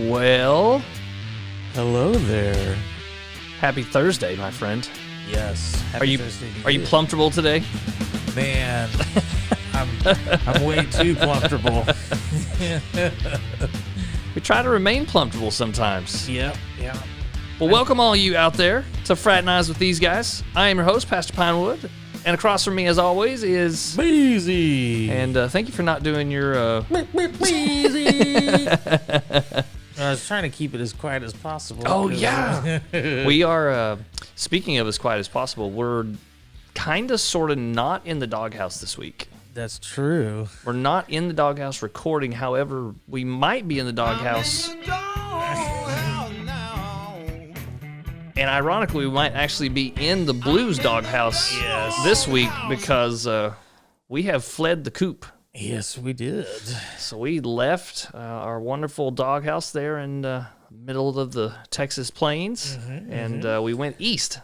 Well, hello there. Happy Thursday, my friend. Yes. Happy Thursday to you. Plumperable today? Man, I'm way too comfortable. We try to remain plumperable sometimes. Yeah. Well, welcome all you out there to Fraternize With These Guys. I am your host, Pastor Pinewood, and across from me, as always, is Beezy. And thank you for not doing your Beezy. I was trying to keep it as quiet as possible. Oh yeah, we are. Speaking of as quiet as possible, we're kind of, sort of not in the doghouse this week. That's true. We're not in the doghouse recording. However, we might be in the doghouse. And ironically, we might actually be in the Blues doghouse this week because we have fled the coop. Yes, we did. So we left our wonderful doghouse there in the middle of the Texas plains, and we went east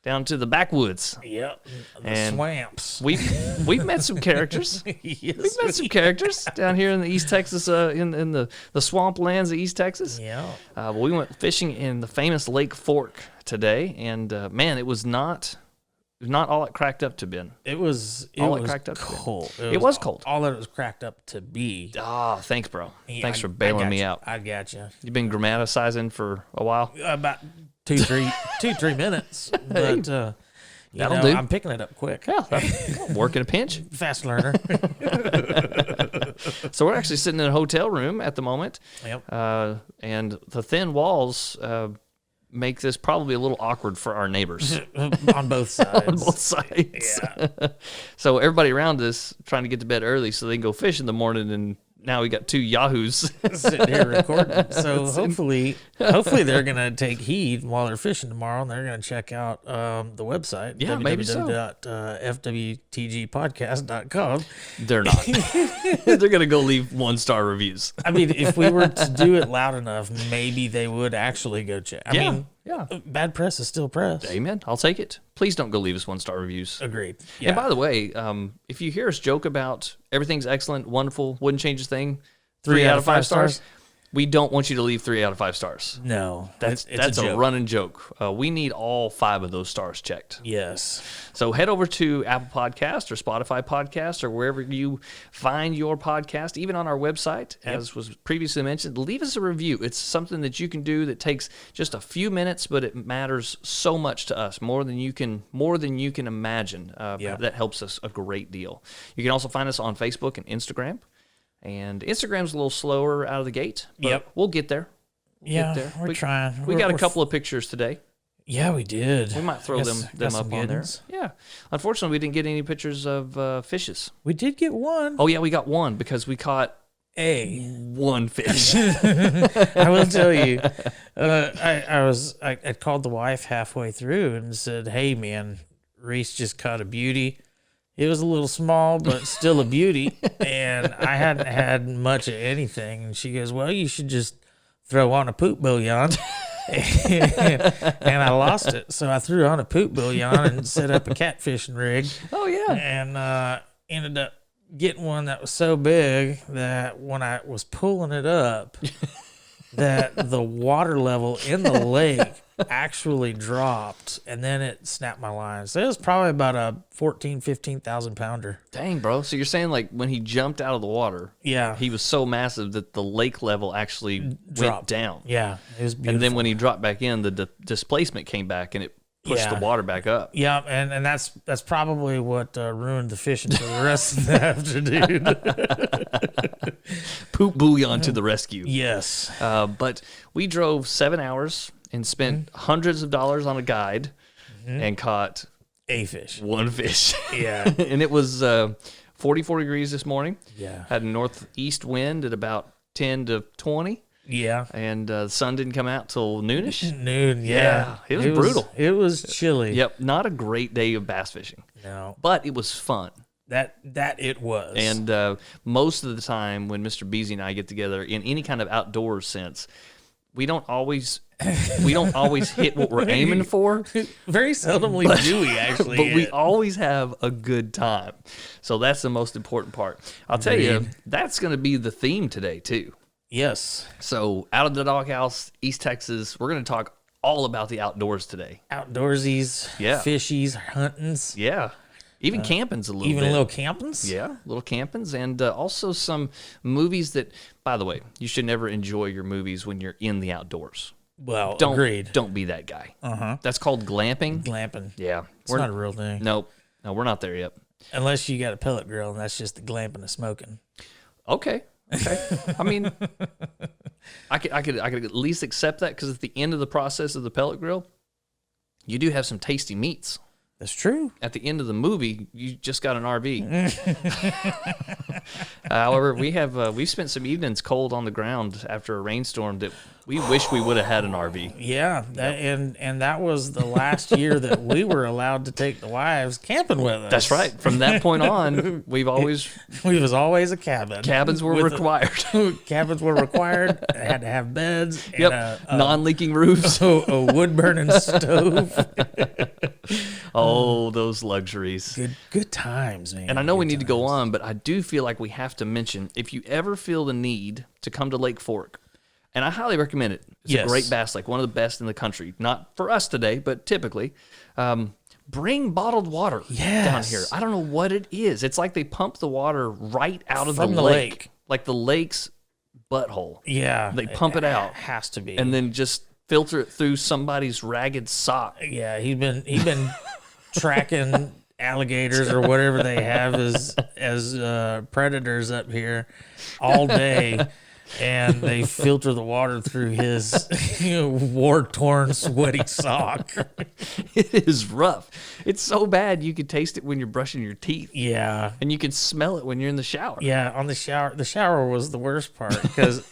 down to the backwoods. Yep, the and swamps. We've met some characters. Yes, we've met some characters down here in the East Texas, in the swamp lands of East Texas. Yeah. We went fishing in the famous Lake Fork today, and man, it was not all it cracked up to be. It was cold. It was cold. All that it was cracked up to be. Ah, thanks, bro. Yeah, Thanks for bailing me out. I got you. You've been grammaticizing for a while. About 2-3 minutes, but That'll do. I'm picking it up quick. Yeah, working a pinch. Fast learner. So we're actually sitting in a hotel room at the moment. Yep. And the thin walls make this probably a little awkward for our neighbors. On both sides. On both sides. Yeah. So everybody around us trying to get to bed early so they can go fish in the morning, and now we got two yahoos sitting here recording. So hopefully they're gonna take heed while they're fishing tomorrow, and they're gonna check out the website. Yeah, maybe so. www.fwtgpodcast.com. They're not. They're gonna go leave 1-star reviews. I mean, if we were to do it loud enough, maybe they would actually go check. I mean, bad press is still press. Amen. I'll take it. Please don't go leave us 1-star reviews. Agreed. Yeah. And by the way, if you hear us joke about everything's excellent, wonderful, wouldn't change a thing, 3 out of 5 stars, we don't want you to leave 3 out of 5 stars. No, that's a running joke. We need all 5 of those stars checked. Yes. So head over to Apple Podcast or Spotify Podcast or wherever you find your podcast, even on our website, as was previously mentioned. Leave us a review. It's something that you can do that takes just a few minutes, but it matters so much to us, more than you can imagine. That helps us a great deal. You can also find us on Facebook and Instagram. And Instagram's a little slower out of the gate, but we'll get there. We're trying. We got a couple of pictures today. Yeah, we did. We might throw them up on there. Yeah. Unfortunately, we didn't get any pictures of fishes. We did get one. Oh, yeah, we got one because we caught one fish. I will tell you, I called the wife halfway through and said, "Hey, man, Reese just caught a beauty. It was a little small, but still a beauty, and I hadn't had much of anything." And she goes, "Well, you should just throw on a poop bouillon." And I lost it, so I threw on a poop bouillon and set up a catfishing rig. Oh, yeah. And ended up getting one that was so big that when I was pulling it up, that the water level in the lake actually dropped, and then it snapped my line. So it was probably about a 15,000 pounder. Dang, bro. So you're saying, like, when he jumped out of the water, he was so massive that the lake level actually went down. Yeah, it was beautiful. And then when he dropped back in, the displacement came back, and it pushed the water back up. Yeah, and that's probably what ruined the fishing for the rest of the afternoon. Poop bouillon to the rescue. Yes. But we drove 7 hours and spent hundreds of dollars on a guide and caught one fish. Yeah. And it was 44 degrees this morning. Yeah. Had a northeast wind at about 10 to 20. Yeah. And the sun didn't come out till noonish. Noon, yeah. It was brutal. It was chilly. Yep. Not a great day of bass fishing. No. But it was fun. That it was. And most of the time when Mr. Beezy and I get together in any kind of outdoors sense, we don't always hit what we're aiming for. Very seldomly do we actually. But we always have a good time. So that's the most important part. I'll tell you, that's going to be the theme today too. Yes. So out of the doghouse, East Texas, we're going to talk all about the outdoors today. Outdoorsies, Yeah. fishies, huntings, Yeah. Even camping's a little even bit. little campings. Yeah, little campings, and also some movies that, by the way, you should never enjoy your movies when you're in the outdoors. Well, Don't, agreed. Don't be that guy. That's called glamping. Glamping. Yeah. It's not a real thing. Nope. No, we're not there yet. Unless you got a pellet grill, and that's just the glamping of smoking. Okay. I mean, I could at least accept that because at the end of the process of the pellet grill, you do have some tasty meats. That's true. At the end of the movie, you just got an RV. However, we've spent some evenings cold on the ground after a rainstorm that we wish we would have had an RV. Yeah, and that was the last year that we were allowed to take the wives camping with us. That's right. From that point on, we was always a cabin. Cabins were required. Cabins were required. They had to have beds. Yep. And non-leaking roofs. a wood burning stove. Oh, those luxuries. Good times, man. And I know we need to go on, but I do feel like we have to mention, if you ever feel the need to come to Lake Fork, and I highly recommend it. It's a great bass lake, one of the best in the country. Not for us today, but typically. Bring bottled water down here. I don't know what it is. It's like they pump the water right out of the lake. Like the lake's butthole. Yeah. They pump it out. Has to be. And then just filter it through somebody's ragged sock. Yeah, he's been tracking alligators or whatever they have as predators up here all day, and they filter the water through his war-torn, sweaty sock. It is rough. It's so bad you could taste it when you're brushing your teeth. Yeah, and you can smell it when you're in the shower. Yeah, on the shower. The shower was the worst part because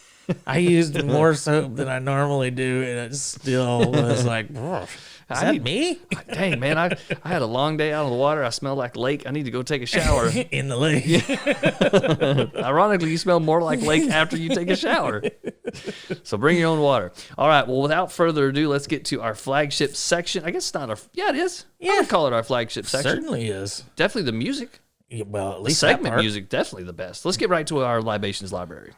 I used more soap than I normally do, and it still was like, is that me? Dang, man, I had a long day out on the water. I smelled like lake. I need to go take a shower. In the lake. Ironically, you smell more like lake after you take a shower. So bring your own water. All right, well, without further ado, let's get to our flagship section. I guess it's not our... Yeah, it is. Yeah. I would call it our flagship section. Certainly is. Definitely the music. Yeah, well, at least the segment music, definitely the best. Let's get right to our libations library.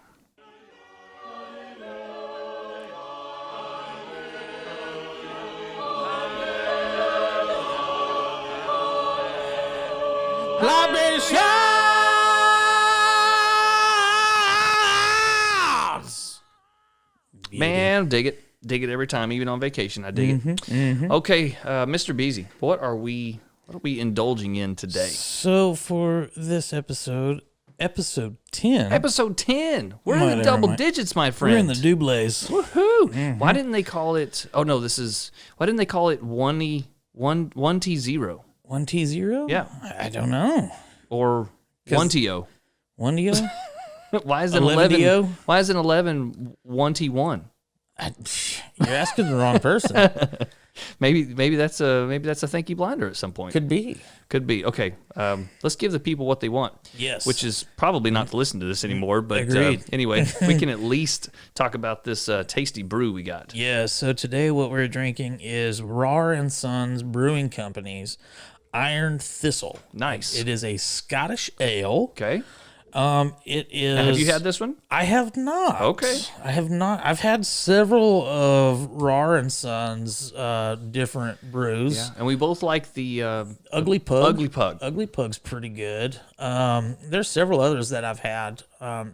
Libations! Man, dig it every time, even on vacation. I dig it. Okay, Mr. Beezy, what are we indulging in today? So for this episode 10. Episode 10. We're in the double digits, my friend. We're in the doubles. Woohoo! Why didn't they call it? Oh no, why didn't they call it 1T0? 1T0? Yeah. I don't know. Or 1TO. 1TO? Why is it 11? Why is it 11 1T1? You're asking the wrong person. Maybe that's a thinky blinder at some point. Could be. Okay. Let's give the people what they want. Yes. Which is probably not to listen to this anymore. But anyway, we can at least talk about this tasty brew we got. Yeah. So today what we're drinking is Rar and Sons Brewing Company's Iron Thistle. Nice. It is a Scottish ale. Okay. It is. Now, have you had this one? I have not. Okay. I have not. I've had several of Rar and Sons different brews. Yeah. And we both like the Ugly Pug. Ugly Pug. Ugly Pug's pretty good. There's several others that I've had. I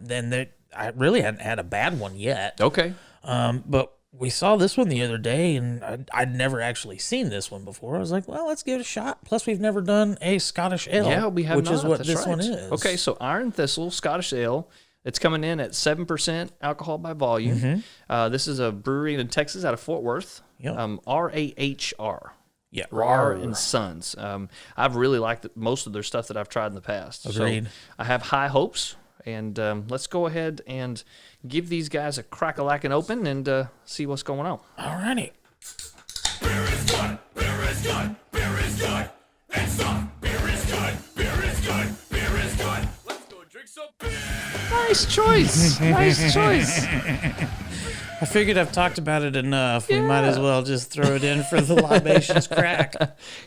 really hadn't had a bad one yet. Okay. But we saw this one the other day, and I'd never actually seen this one before. I was like, well, let's give it a shot. Plus, we've never done a Scottish ale. Yeah, we have which not. is what That's this right. one is. Okay, so Iron Thistle Scottish ale. It's coming in at 7% alcohol by volume. This is a brewery in Texas out of Fort Worth. Yep. RAHR. Yeah, Rar and Sons. I've really liked most of their stuff that I've tried in the past. Agreed. So I have high hopes, and let's go ahead and give these guys a crack-a-lackin' open and see what's going on. Alrighty. Beer is good, beer is good, beer is good. It's not. Beer is good, beer is good, beer is good. Let's go drink some beer. Nice choice. Nice choice. I figured I've talked about it enough. We might as well just throw it in for the libations crack.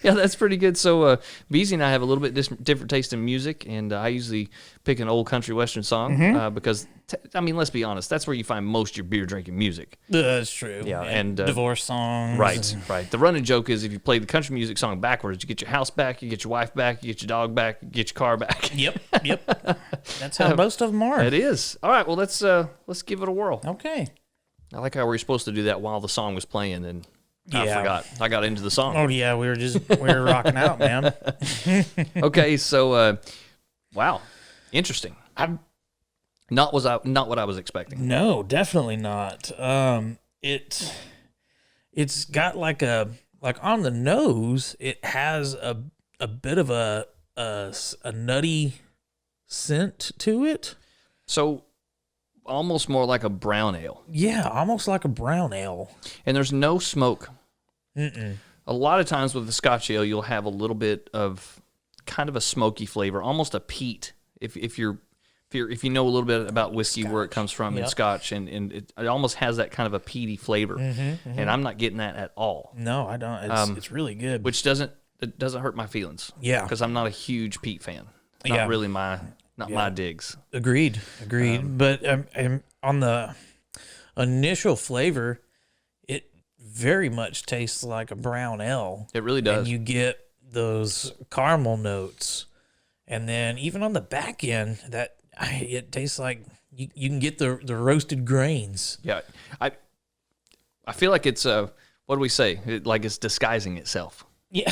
Yeah, that's pretty good. So, Beezy and I have a little bit different taste in music, and I usually pick an old country western song because, let's be honest, that's where you find most of your beer drinking music. That's true. Yeah, and divorce songs. Right. The running joke is if you play the country music song backwards, you get your house back, you get your wife back, you get your dog back, you get your car back. Yep. That's how most of them are. It is. All right, well, let's give it a whirl. Okay. I like how we were supposed to do that while the song was playing, and I forgot. I got into the song. Oh yeah, we were rocking out, man. Okay, so wow, interesting. Not what I was expecting. No, definitely not. It's got like on the nose, it has a bit of a nutty scent to it. So almost more like a brown ale. Yeah, almost like a brown ale. And there's no smoke. Mm-mm. A lot of times with the Scotch ale, you'll have a little bit of kind of a smoky flavor, almost a peat. If you know a little bit about whiskey, where it comes from in Scotch, and it almost has that kind of a peaty flavor. And I'm not getting that at all. No, I don't. It's really good. Which doesn't hurt my feelings. Yeah, because I'm not a huge peat fan. Not really my digs. Agreed. But on the initial flavor, it very much tastes like a brown ale. It really does. And you get those caramel notes, and then even on the back end, it tastes like you can get the roasted grains. Yeah, I feel like it's what do we say? Like it's disguising itself. Yeah,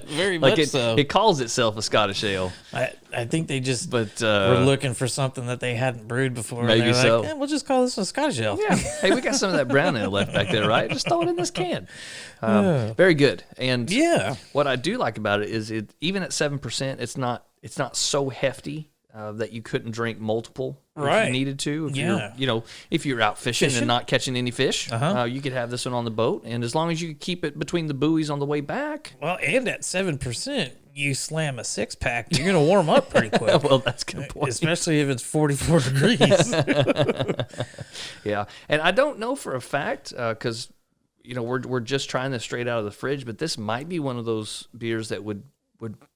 very much so. It calls itself a Scottish ale. I think they just were looking for something that they hadn't brewed before. Maybe so. Like, we'll just call this a Scottish ale. Yeah. Hey, we got some of that brown ale left back there, right? Just throw it in this can. Very good. And what I do like about it is even at 7%, it's not so hefty that you couldn't drink multiple if you needed to. If you're out fishing and not catching any fish, you could have this one on the boat. And as long as you keep it between the buoys on the way back. Well, and at 7%, you slam a 6-pack, you're going to warm up pretty quick. Well, that's a good point. Especially if it's 44 degrees. Yeah. And I don't know for a fact, because, we're just trying this straight out of the fridge, but this might be one of those beers that would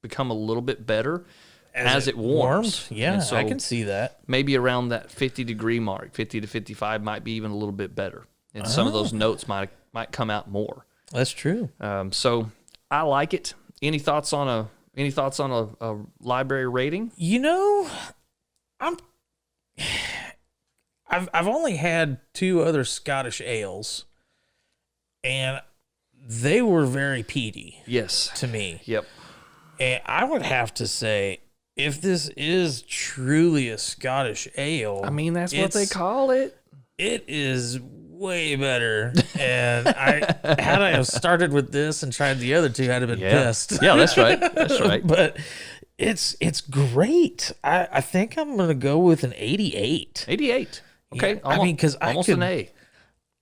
become a little bit better as it warms. Yeah, so I can see that. Maybe around that 50-degree mark, 50 to 55 might be even a little bit better. And some of those notes might come out more. That's true. So I like it. Any thoughts on a library rating? I've only had 2 other Scottish ales, and they were very peaty. Yes. To me. Yep. And I would have to say, if this is truly a Scottish ale, that's what they call it. It is way better. And had I have started with this and tried the other 2, I'd have been pissed. Yeah, that's right. That's right. But it's great. I think I'm gonna go with an 88. 88. Okay. Yeah, because almost an A.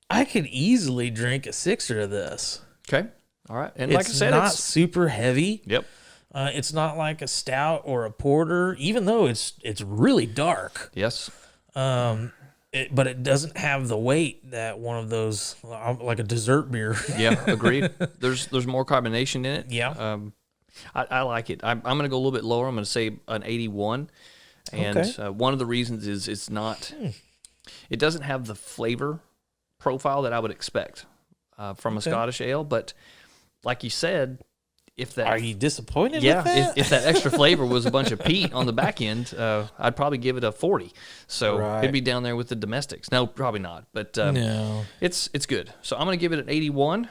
I could easily drink a 6er of this. Okay. All right. And It's like I said, not super heavy. Yep. It's not like a stout or a porter, even though it's really dark. Yes. But it doesn't have the weight that one of those, like a dessert beer. Yeah, agreed. There's more carbonation in it. Yeah. I like it. I'm going to go a little bit lower. I'm going to say an 81. And one of the reasons is it's not, it doesn't have the flavor profile that I would expect from a Scottish ale. But like you said, are you disappointed with that? If that extra flavor was a bunch of peat on the back end, I'd probably give it a 40. So it'd be down there with the domestics. No, probably not. But no, it's good. So I'm going to give it an 81.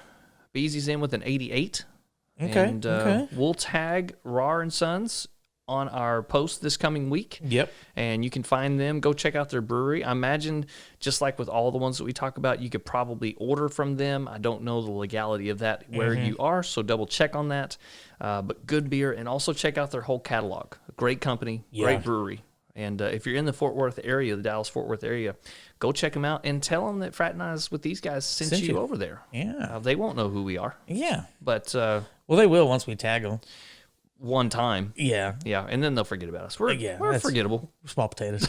Beezy's in with an 88. Okay. And we'll tag Rar and Sons on our post this coming week. Yep. And you can find them. Go check out their brewery. I imagine, just like with all the ones that we talk about, you could probably order from them. I don't know the legality of that where you are, so double check on that. But good beer, and also check out their whole catalog. Great company, great brewery. And if you're in the Fort Worth area, the Dallas-Fort Worth area, go check them out and tell them that Fraternize With These Guys sent you over there. Yeah. They won't know who we are. Yeah. But well, they will once we tag them. one time. Yeah. Yeah, and then they'll forget about us. We're that's- forgettable Small potatoes.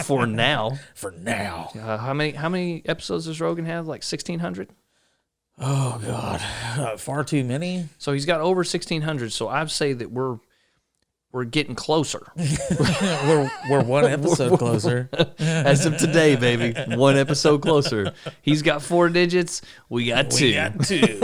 for now. For now. How many episodes does Rogan have? Like 1,600? Oh, God. Far too many? So he's got over 1,600. So I'd say that we're getting closer. We're one episode closer. As of today, baby. One episode closer. He's got 4 digits. We got 2. We got 2.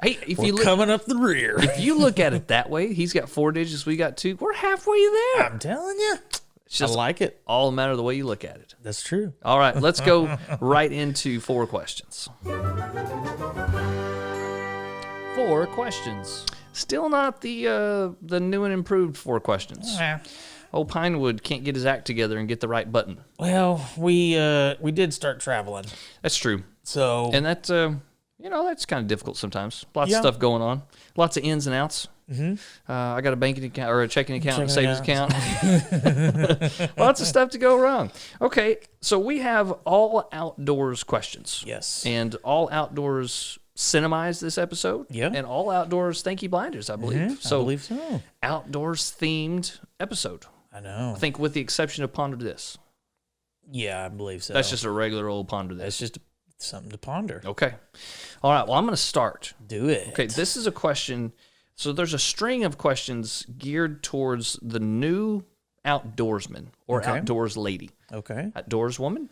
Hey, if We're you look, coming up the rear. if you look at it that way, he's got 4 digits. We got 2. We're halfway there. I'm telling you. It's I just like it. all a matter of the way you look at it. That's true. All right, let's go right into 4 questions. 4 questions. Still not the new and improved 4 questions. Old Pinewood can't get his act together and get the right button. Well, we did start traveling. That's true. So And that, that's kind of difficult sometimes. Lots Yeah. of stuff going on. Lots of ins and outs. Mm-hmm. I got a banking account or a checking account and savings account. Lots of stuff to go wrong. Okay, so we have all outdoors questions. yes. And all outdoors cinemize this episode. Yeah. And all outdoors Thank You Blinders, I believe. I believe so. Outdoors themed episode. I know. I think with the exception of Ponder This. Yeah, I believe so. That's just a regular old Ponder That's This. just something to ponder. Okay. All right, well, I'm going to start. Do it. Okay, this is a question. So there's a string of questions geared towards the new outdoorsman or Okay. outdoors lady. Okay. Outdoors woman?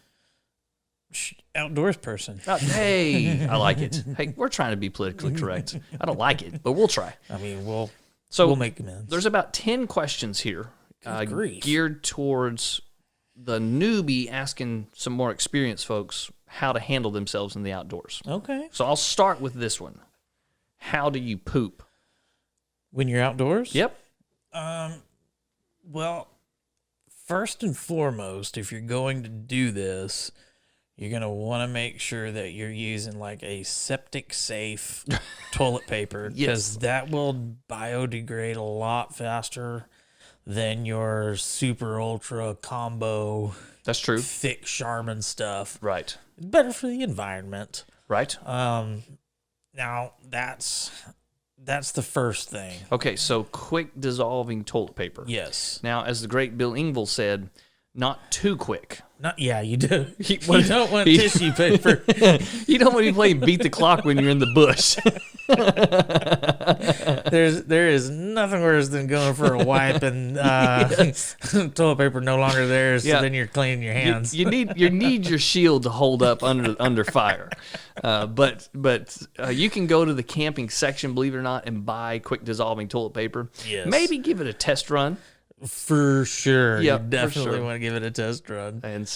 Outdoors person. Hey, I like it. Hey, we're trying to be politically correct. I don't like it, but we'll try. I mean, So we'll make amends. there's about 10 questions here grief. geared towards the newbie asking some more experienced folks how to handle themselves in the outdoors. Okay. So I'll start with this one. How do you poop? When you're outdoors? Yep. Well, first and foremost, if you're going to do this, you're going to want to make sure that you're using like a septic safe toilet paper because Yes. that will biodegrade a lot faster than your super ultra combo That's true. thick Charmin stuff. Right. It's better for the environment. Right. Now that's the first thing. Okay, so quick dissolving toilet paper. Yes. Now, as the great Bill Engvall said, not too quick. You do. You what- don't want he- tissue paper. You don't want to be playing beat the clock when you're in the bush. There is nothing worse than going for a wipe and toilet paper no longer there, so Yeah. then you're cleaning your hands. You need your shield to hold up under fire. But you can go to the camping section, believe it or not, and buy quick dissolving toilet paper. Yes. Maybe give it a test run. For sure. Yep, You for definitely sure. want to give it a test run. And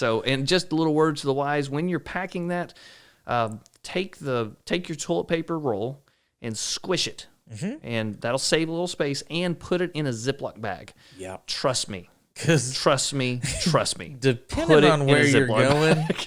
just a little word to the wise: when you're packing that, take your toilet paper roll and squish it, and that'll save a little space. And put it in a Ziploc bag. Yeah. Trust me. Because Trust me. Put depending it on in where a you're Ziploc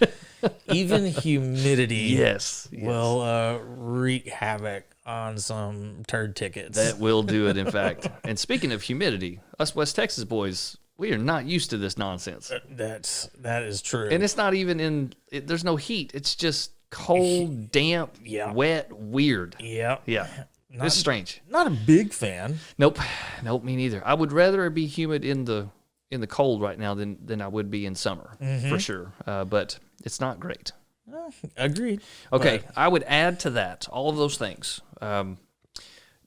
going, even humidity Yes. will wreak havoc on some turd tickets. That will do it, in fact. And speaking of humidity, us West Texas boys, we are not used to this nonsense. That is true. And it's not even there's no heat. It's just cold, damp, Yeah. wet, weird. yeah. Yeah. It's strange. Not a big fan. Nope, me neither. I would rather it be humid in the cold right now than I would be in summer, for sure. But it's not great. Agreed. Okay, I would add to that all of those things.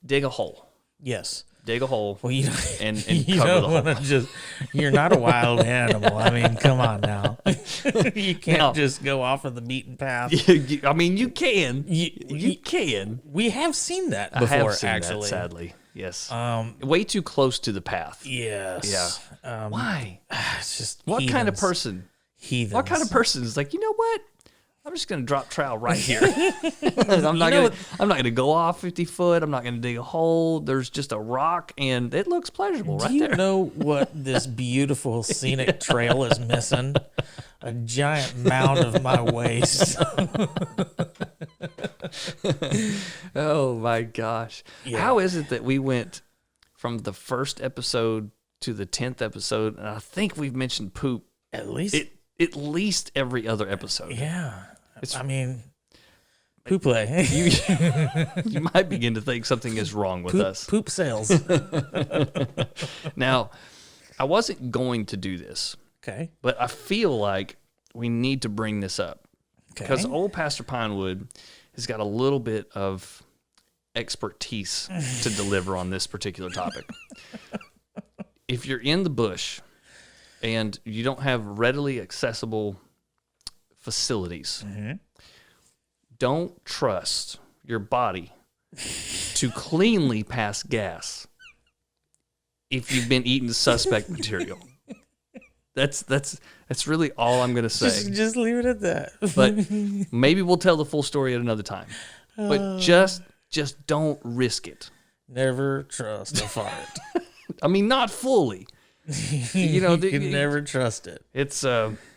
Dig a hole. Yes. Dig a hole Well, you and you cover the don't hole. want to just. You're not a wild animal. I mean, come on now. You can't Now- just go off of the beaten path. I mean, you can. You You- can. We have seen that I before, have seen actually. that, sadly. Yes. Um. Way too close to the path. Yes. Yeah. Why? It's just What kind of heathens. person? Heathens. What kind of person is like, you know what? I'm just gonna drop trowel right here. I'm not gonna go off 50 foot. I'm not gonna dig a hole. There's just a rock, and it looks pleasurable Do right you there. know what this beautiful scenic trail is missing? A giant mound of my waist. Oh my gosh! Yeah. How is it that we went from the first episode to the 10th episode, and I think we've mentioned poop At least, at least every other episode. yeah. I mean, Poop play. You might begin to think something is wrong with us. Poop sales. Now, I wasn't going to do this, Okay. but I feel like we need to bring this up Okay. because old Pastor Pinewood has got a little bit of expertise to deliver on this particular topic. If you're in the bush and you don't have readily accessible facilities, don't trust your body to cleanly pass gas if you've been eating suspect material. That's really all I'm going to say. Just leave it at that. But maybe we'll tell the full story at another time. But just don't risk it. Never trust a fart. I mean, not fully. You can never trust it. It's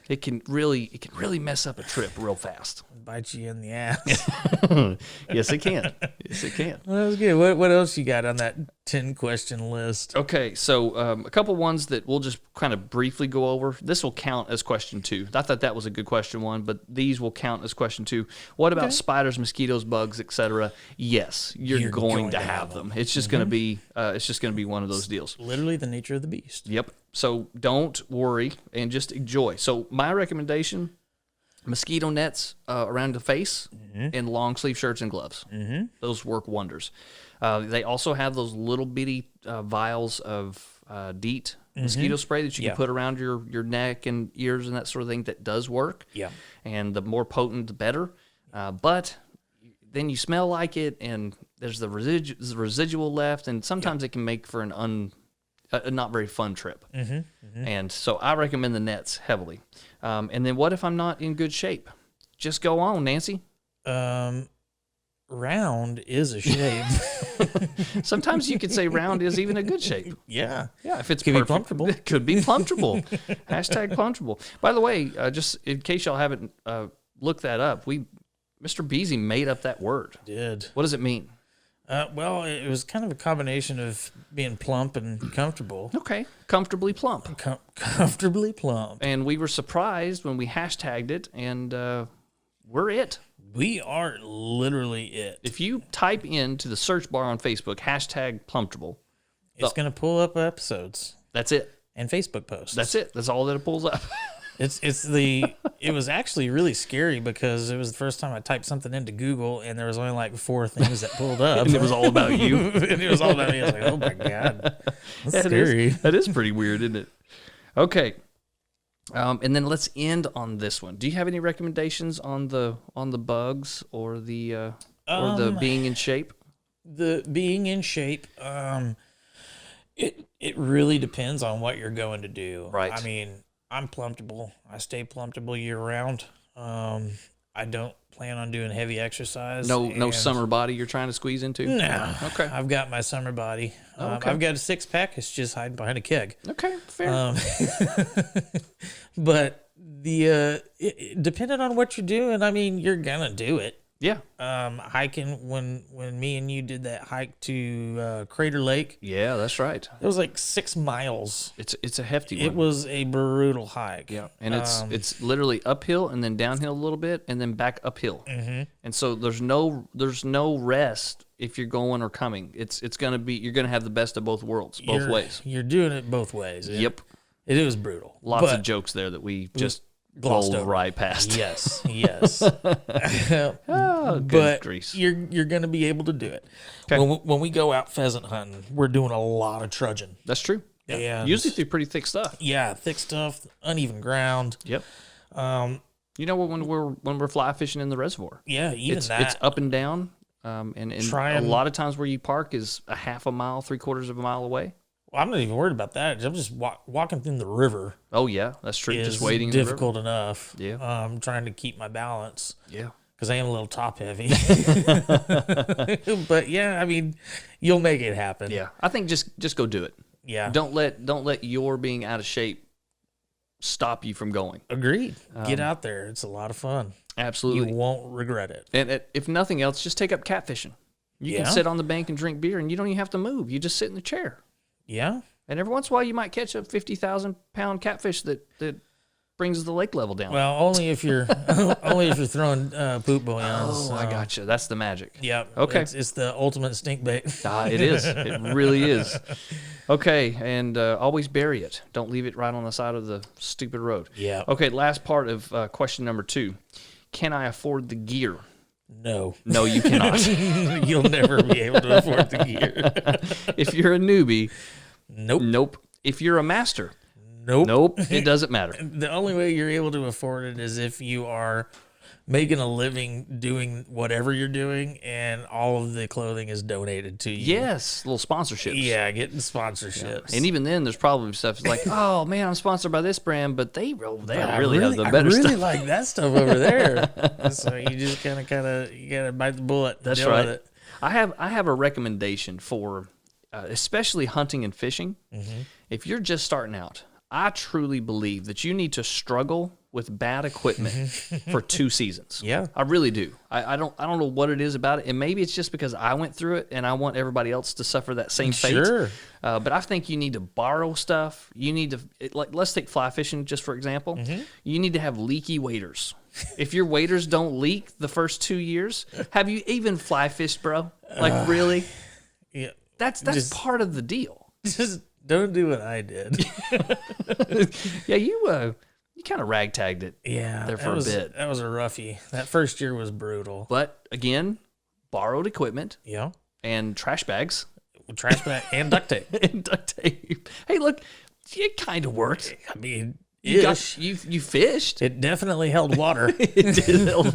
it can really mess up a trip real fast. Bite you in the ass. Yes, it can. Yes, it can. Well, that was good. What else you got on that 10-question list? Okay, so a couple ones that we'll just kind of briefly go over. This will count as question 2. I thought that was a good question 1, but these will count as question 2. What about spiders, mosquitoes, bugs, etc.? Yes, you're going to have them. It's just going to be one of those deals. Literally the nature of the beast. Yep. So don't worry and just enjoy. So my recommendation: mosquito nets around the face and long sleeve shirts and gloves. Those work wonders. They also have those little bitty vials of DEET mosquito spray that you can put around your neck and ears and that sort of thing. That does work. Yeah. And the more potent, the better. But then you smell like it, and there's the residual left, and sometimes it can make for an a not very fun trip. And so I recommend the nets heavily. And then what if I'm not in good shape? Just go on, Nancy. Round is a shape. Sometimes you could say round is even a good shape. Yeah. Yeah, if it's Could be perfect. plumpable. It could be plumpable. Hashtag plumpable. By the way, just in case y'all haven't looked that up, Mr. Beezy made up that word. Did. What does it mean? Well, it was kind of a combination of being plump and comfortable. Okay, comfortably plump. Comfortably plump. And we were surprised when we hashtagged it, and we're it. We are literally it. If you type into the search bar on Facebook, hashtag plumpable, It's going to pull up episodes that's it. and Facebook posts. That's it. That's all that it pulls up. It was actually really scary because it was the first time I typed something into Google and there was only like 4 things that pulled up. And it was all about you. And it was all about me. I was like, oh my God. That's scary. That is pretty weird, isn't it? Okay. And then let's end on this one. Do you have any recommendations on the bugs or the being in shape? The being in shape, it really depends on what you're going to do. Right. I mean, I'm plumpable. I stay plumpable year round. I don't plan on doing heavy exercise. No summer body you're trying to squeeze into? No. Okay. I've got my summer body. Okay. I've got a 6-pack. It's just hiding behind a keg. Okay, fair. But depending on what you're doing, I mean, you're gonna do it. Yeah. Hiking when me and you did that hike to Crater Lake, Yeah, that's right. it was like 6 miles. It's a hefty one. It was a brutal hike. Yeah, and it's literally uphill and then downhill a little bit and then back uphill. Mm-hmm. And so there's no rest if you're going or coming. It's gonna be, you're gonna have the best of both worlds, both ways. You're doing it both ways. Yep. It was brutal. Lots But- of jokes there that we just glossed rolled over. right past. Yes, yes. Oh, good But grease. you're going to be able to do it. Okay. When we go out pheasant hunting, we're doing a lot of trudging. That's true. Yeah. And- Usually through pretty thick stuff. Yeah, thick stuff, uneven ground. Yep. You know, when we're fly fishing in the reservoir, Yeah, even it's that. up and down, and a lot of times where you park is a half a mile, 3/4 of a mile away. Well, I'm not even worried about that. I'm just walking through the river. Oh yeah, that's true. Is Just waiting. in the river. difficult enough. Yeah. I'm trying to keep my balance. Yeah. Because I am a little top heavy. But yeah, I mean, you'll make it happen. Yeah. I think just go do it. Yeah. Don't let your being out of shape stop you from going. Agreed. Get out there. It's a lot of fun. Absolutely. You won't regret it. And if nothing else, just take up catfishing. You Yeah. can sit on the bank and drink beer, and you don't even have to move. You just sit in the chair. Yeah. And every once in a while, you might catch a 50,000-pound catfish that brings the lake level down. Well, only if you're throwing poop bouillons. I gotcha. That's the magic. Yeah. Okay. It's the ultimate stink bait. It is. It really is. Okay, and always bury it. Don't leave it right on the side of the stupid road. Yeah. Okay, last part of question number 2. Can I afford the gear? No. No, you cannot. You'll never be able to afford the gear. If you're a newbie, Nope. If you're a master, Nope. It doesn't matter. The only way you're able to afford it is if you are making a living doing whatever you're doing and all of the clothing is donated to you. Yes, little sponsorships. Yeah, getting sponsorships. And even then, there's probably stuff like, oh man, I'm sponsored by this brand, but they really I have the better I really stuff. like that stuff over there. So you just kind of you gotta bite the bullet. And That's deal right. with it. I have a recommendation for, especially hunting and fishing. Mm-hmm. If you're just starting out, I truly believe that you need to struggle with bad equipment for 2 seasons. Yeah. I really do. I don't know what it is about it, and maybe it's just because I went through it, and I want everybody else to suffer that same fate. Sure. But I think you need to borrow stuff. You need to let's take fly fishing just for example. Mm-hmm. You need to have leaky waders. If your waders don't leak the first 2 years, have you even fly fished, bro? Like really? Yeah. That's just- part of the deal. Just don't do what I did. Yeah, you kind of ragtagged it. Yeah. There for a bit. That was a roughie. That first year was brutal. But again, borrowed equipment Yeah. and trash bags Trash bag and duct tape. and duct tape. Hey, look, it kind of worked. I mean, You fished. it definitely held water. It did help.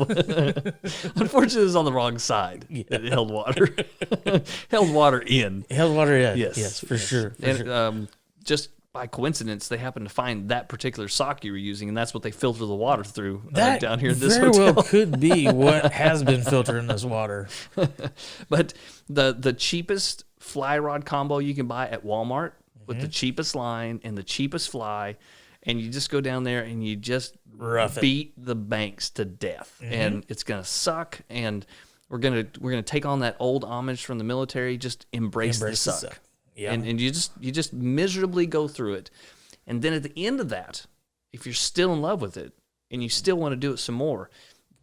Unfortunately, it was on the wrong side. It held water. Held water in. It held water in. Yes. Yes, for sure. For And sure. just by coincidence, they happened to find that particular sock you were using, and that's what they filter the water through That down here in this very hotel. well could be what has been filtering this water. But the cheapest fly rod combo you can buy at Walmart with the cheapest line and the cheapest fly, and you just go down there and you just Rough it. beat the banks to death, and it's gonna suck. And we're gonna take on that old homage from the military. Just embrace the suck. Yeah. And you just miserably go through it, and then at the end of that, if you're still in love with it and you still want to do it some more,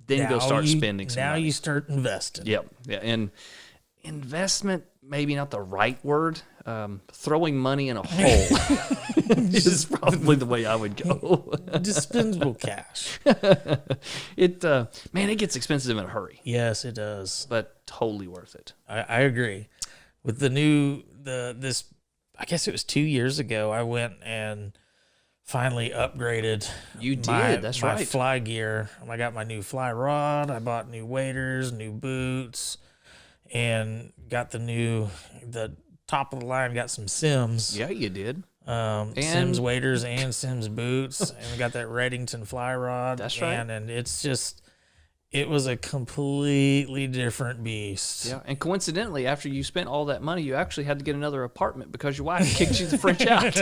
then go start spending some Now money. you start investing. Yep. Yeah. And investment, maybe not the right word. Throwing money in a hole is probably the way I would go. Dispensable cash. Man, it gets expensive in a hurry, Yes, it does. but totally worth it. I agree. With this, I guess it was 2 years ago, I went and finally upgraded. You did, that's my right. fly gear. I got my new fly rod. I bought new waders, new boots, and got the top of the line. Got some Sims. Yeah, you did. Sims waders and Sims boots, and we got that Reddington fly rod. That's right. And it's just, it was a completely different beast. Yeah, and coincidentally, after you spent all that money, you actually had to get another apartment because your wife kicked you the French out.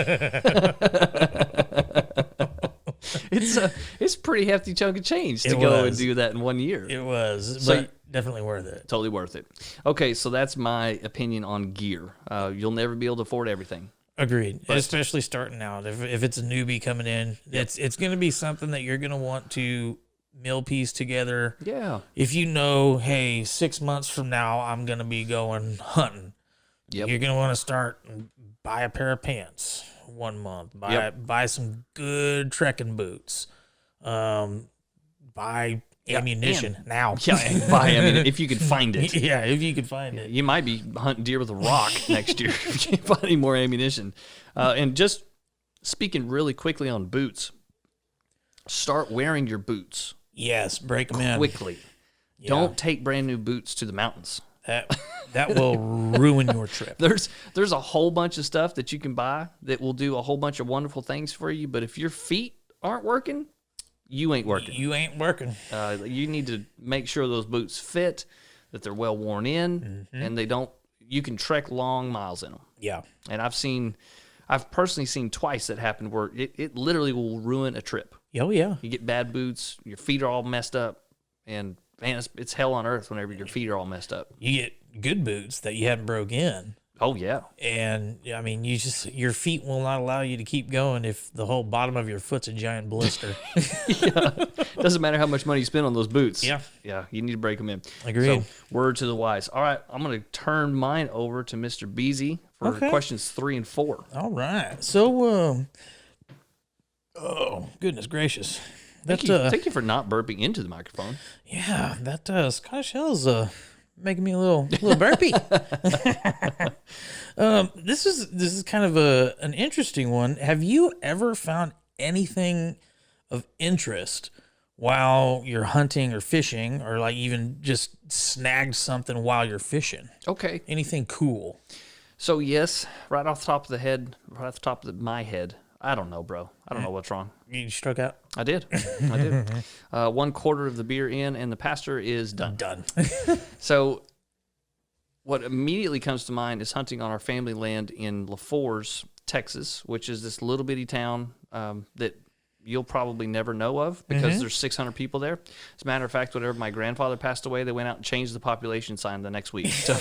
It's a pretty hefty chunk of change to go and do that in 1 year. It was, So- but definitely worth it. Totally worth it. Okay, so that's my opinion on gear. You'll never be able to afford everything. Agreed. Especially starting out. If it's a newbie coming in, it's going to be something that you're going to want to mill piece together. Yeah. If you know, hey, 6 months from now, I'm going to be going hunting. Yep. You're going to want to start and buy a pair of pants 1 month. Buy some good trekking boots. Buy ammunition now. Yeah, and buy. I mean, if you could find it. Yeah, if you could find it. You might be hunting deer with a rock next year if you can't find any more ammunition. And just speaking really quickly on boots, start wearing your boots Yes, break them in. quickly. Yeah. Don't take brand new boots to the mountains. That will ruin your trip. There's a whole bunch of stuff that you can buy that will do a whole bunch of wonderful things for you, but if your feet aren't working, you ain't working. You ain't working. You need to make sure those boots fit, that they're well worn in, and they don't. You can trek long miles in them. Yeah. And I've personally seen twice that happen where it literally will ruin a trip. Oh, yeah. You get bad boots, your feet are all messed up, and man, it's hell on earth whenever your feet are all messed up. You get good boots that you haven't broke in. Oh, yeah. And I mean, your feet will not allow you to keep going if the whole bottom of your foot's a giant blister. Doesn't matter how much money you spend on those boots. Yeah. Yeah, you need to break them in. Agreed. So, word to the wise. All right, I'm going to turn mine over to Mr. Beezy for questions 3 and 4. All right. So, oh, goodness gracious. Thank you for not burping into the microphone. Yeah, that Scottish Hell's making me a little burpy. This is kind of an interesting one. Have you ever found anything of interest while you're hunting or fishing, or like even just snagged something while you're fishing? Okay. Anything cool? So yes, right off the top of my head, I don't know, bro. I don't know what's wrong. You struck out? I did. 1/4 of the beer in, and the pastor is done. Done. So what immediately comes to mind is hunting on our family land in LaForce, Texas, which is this little bitty town that you'll probably never know of because there's 600 people there. As a matter of fact, whenever my grandfather passed away, they went out and changed the population sign the next week. So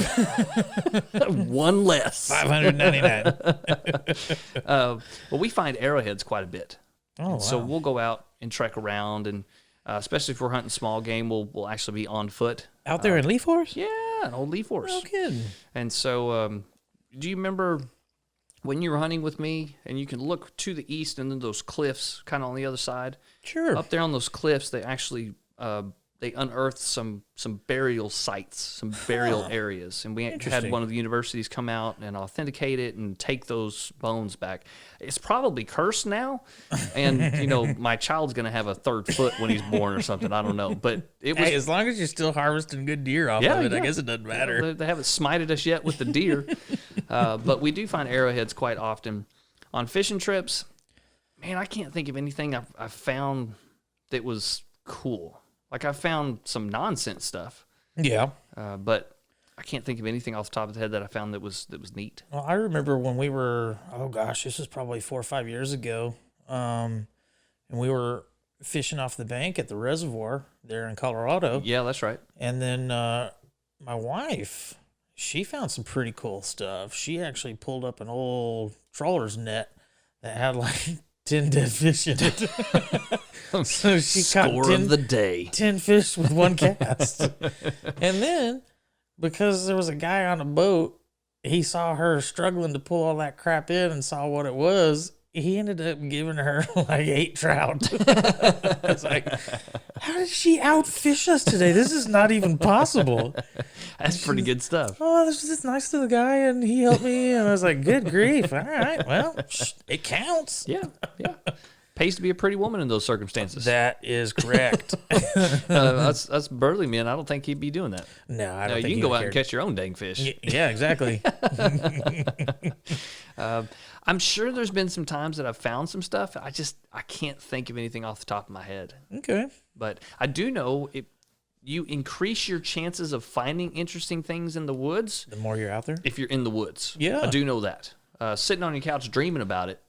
one less. 599. Well, we find arrowheads quite a bit. Oh, wow. So we'll go out and trek around, and especially if we're hunting small game, we'll actually be on foot. Out there in Lee Force? Yeah, an old Lee Force. No kidding. And so do you remember when you were hunting with me and you can look to the east and then those cliffs kind of on the other side? Sure. Up there on those cliffs, they actually they unearthed some burial sites, some burial areas. And we had one of the universities come out and authenticate it and take those bones back. It's probably cursed now. And, you know, my child's going to have a 3rd foot when he's born or something. I don't know. But it was... Hey, as long as you're still harvesting good deer off of it, I guess it doesn't matter. Yeah, they haven't smited us yet with the deer. But we do find arrowheads quite often. On fishing trips, man, I can't think of anything I've found that was cool. Like, I found some nonsense stuff. Yeah. But I can't think of anything off the top of the head that I found that was neat. Well, I remember when we were, this was probably 4 or 5 years ago, and we were fishing off the bank at the reservoir there in Colorado. Yeah, that's right. And then my wife, she found some pretty cool stuff. She actually pulled up an old trawler's net that had like 10 dead fish in it. So she caught 10 of the day. 10 fish with one cast. And then, because there was a guy on a boat, he saw her struggling to pull all that crap in and saw what it was. He ended up giving her like 8 trout. It's like, how did she outfish us today? This is not even possible. That's pretty good stuff. Oh, this was just nice to the guy, and he helped me. And I was like, good grief. All right, well, it counts. Yeah. Pays to be a pretty woman in those circumstances. That is correct. That's Burley, man. I don't think he'd be doing that. No, I don't think you can go out and catch your own dang fish. Yeah, exactly. I'm sure there's been some times that I've found some stuff. I can't think of anything off the top of my head. Okay. But I do know you increase your chances of finding interesting things in the woods. The more you're out there? If you're in the woods. Yeah. I do know that. Sitting on your couch dreaming about it.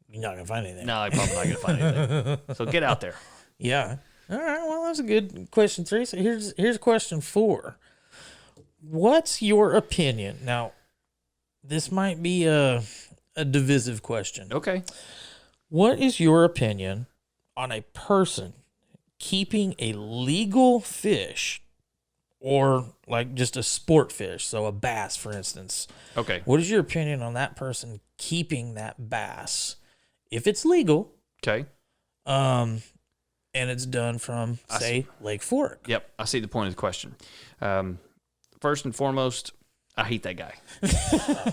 You're not going to find anything. No, you're probably not going to find anything. So get out there. Yeah. All right. Well, that's a good question 3. So here's question 4. What's your opinion? Now, this might be a divisive question. Okay. What is your opinion on a person keeping a legal fish or like just a sport fish, so a bass, for instance? Okay. What is your opinion on that person keeping that bass if it's legal? Okay. And it's done from, say, Lake Fork. Yep. I see the point of the question. First and foremost, I hate that guy.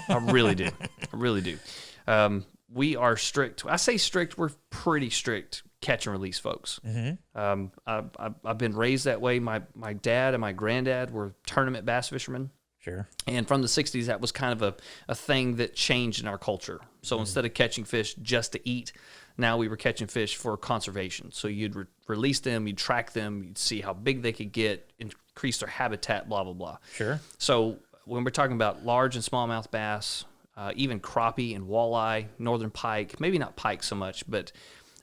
I really do. I really do. We are strict. I say strict. We're pretty strict catch and release folks. Mm-hmm. I've been raised that way. My dad and my granddad were tournament bass fishermen. Sure. And from the 60s, that was kind of a thing that changed in our culture. So instead of catching fish just to eat, now we were catching fish for conservation. So you'd release them, you'd track them, you'd see how big they could get, increase their habitat, blah, blah, blah. Sure. So when we're talking about large and smallmouth bass, even crappie and walleye, northern pike, maybe not pike so much, but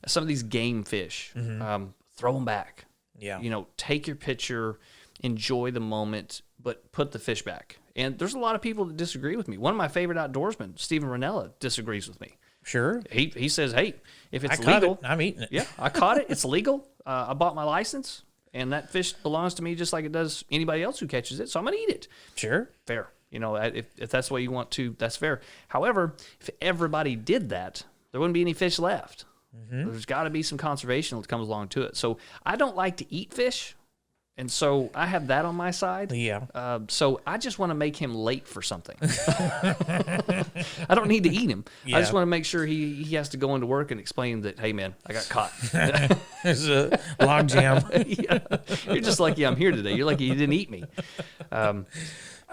some of these game fish, throw them back. Yeah. Take your picture, enjoy the moment, but put the fish back. And there's a lot of people that disagree with me. One of my favorite outdoorsmen, Stephen Ranella, disagrees with me. Sure. He says, hey, if it's I caught legal, it. I'm eating it. yeah, I caught it. It's legal. I bought my license, and that fish belongs to me just like it does anybody else who catches it. So I'm gonna eat it. Sure. Fair. You know, if that's the way you want to, that's fair. However, if everybody did that, there wouldn't be any fish left. There's got to be some conservation that comes along to it. So I don't like to eat fish, and so I have that on my side. Yeah. So I just want to make him late for something. I don't need to eat him. I just want to make sure he has to go into work and explain that, hey, man, I got caught. There's a log jam. Yeah. You're just lucky I'm here today. You're lucky you didn't eat me. Yeah,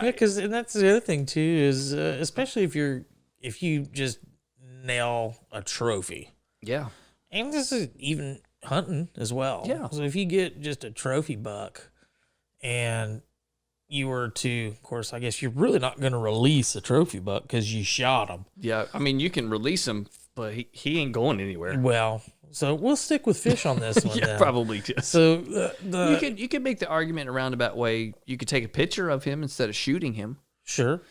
because that's the other thing too is especially if you just nail a trophy. Yeah. And this is even hunting as well. Yeah. So if you get just a trophy buck and you were to, of course, I guess you're really not going to release a trophy buck because you shot him. Yeah. I mean, you can release him, but he ain't going anywhere. Well, so we'll stick with fish on this one. Yeah, then. probably just. So You could make the argument in a roundabout way. You could take a picture of him instead of shooting him. Sure.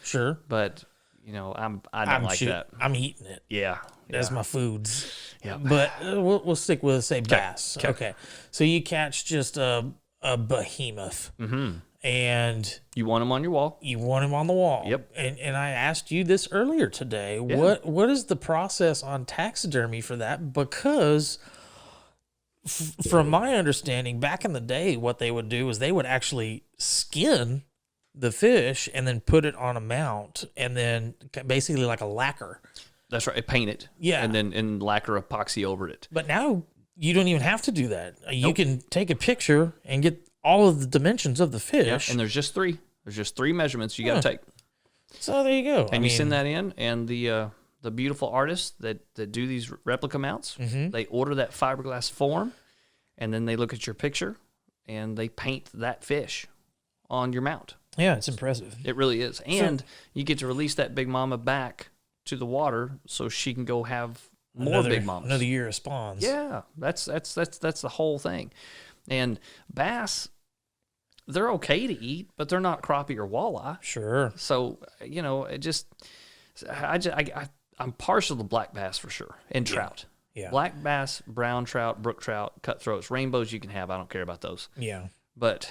But I don't like that. I'm eating it. Yeah. That's my foods. Yeah. But we'll stick with, say, bass. Okay. So you catch just a behemoth. Mm-hmm. And You want him on your wall. you want him on the wall. Yep. And I asked you this earlier today. Yeah. What is the process on taxidermy for that? Because from my understanding, back in the day, what they would do is they would actually skin the fish and then put it on a mount and then basically like a lacquer. That's right. Paint it. Yeah. And then lacquer epoxy over it. But now you don't even have to do that. You can take a picture and get all of the dimensions of the fish. Yeah. And there's just three. There's just three measurements you got to take. So there you go. And you send that in, and the beautiful artists that do these replica mounts, they order that fiberglass form, and then they look at your picture, and they paint that fish on your mount. Yeah, it's impressive. It really is. And you get to release that big mama back to the water so she can go have more big mamas. Another year of spawns. Yeah, that's the whole thing. And bass, they're okay to eat, but they're not crappie or walleye. Sure. So, I'm partial to black bass for sure, and trout. Yeah. Black bass, brown trout, brook trout, cutthroats, rainbows you can have. I don't care about those. Yeah. But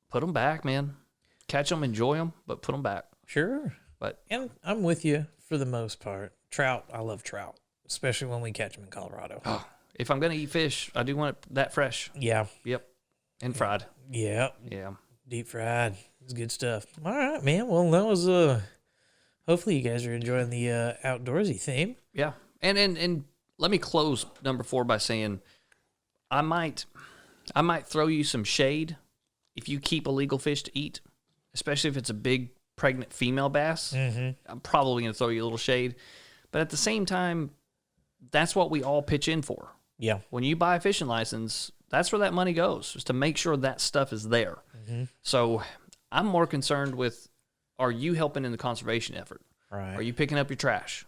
put them back, man. Catch them, enjoy them, but put them back. Sure. But And I'm with you for the most part. Trout, I love trout, especially when we catch them in Colorado. if I'm going to eat fish, I do want it that fresh. Yeah. Yep. And fried. Yeah. Yeah. Deep fried. It's good stuff. All right, man. Well, that was hopefully you guys are enjoying the outdoorsy theme. Yeah. And let me close number 4 by saying I might throw you some shade if you keep illegal fish to eat, especially if it's a big pregnant female bass. I'm probably going to throw you a little shade. But at the same time, that's what we all pitch in for. Yeah. When you buy a fishing license, that's where that money goes, is to make sure that stuff is there. So I'm more concerned with, are you helping in the conservation effort? Right. Are you picking up your trash?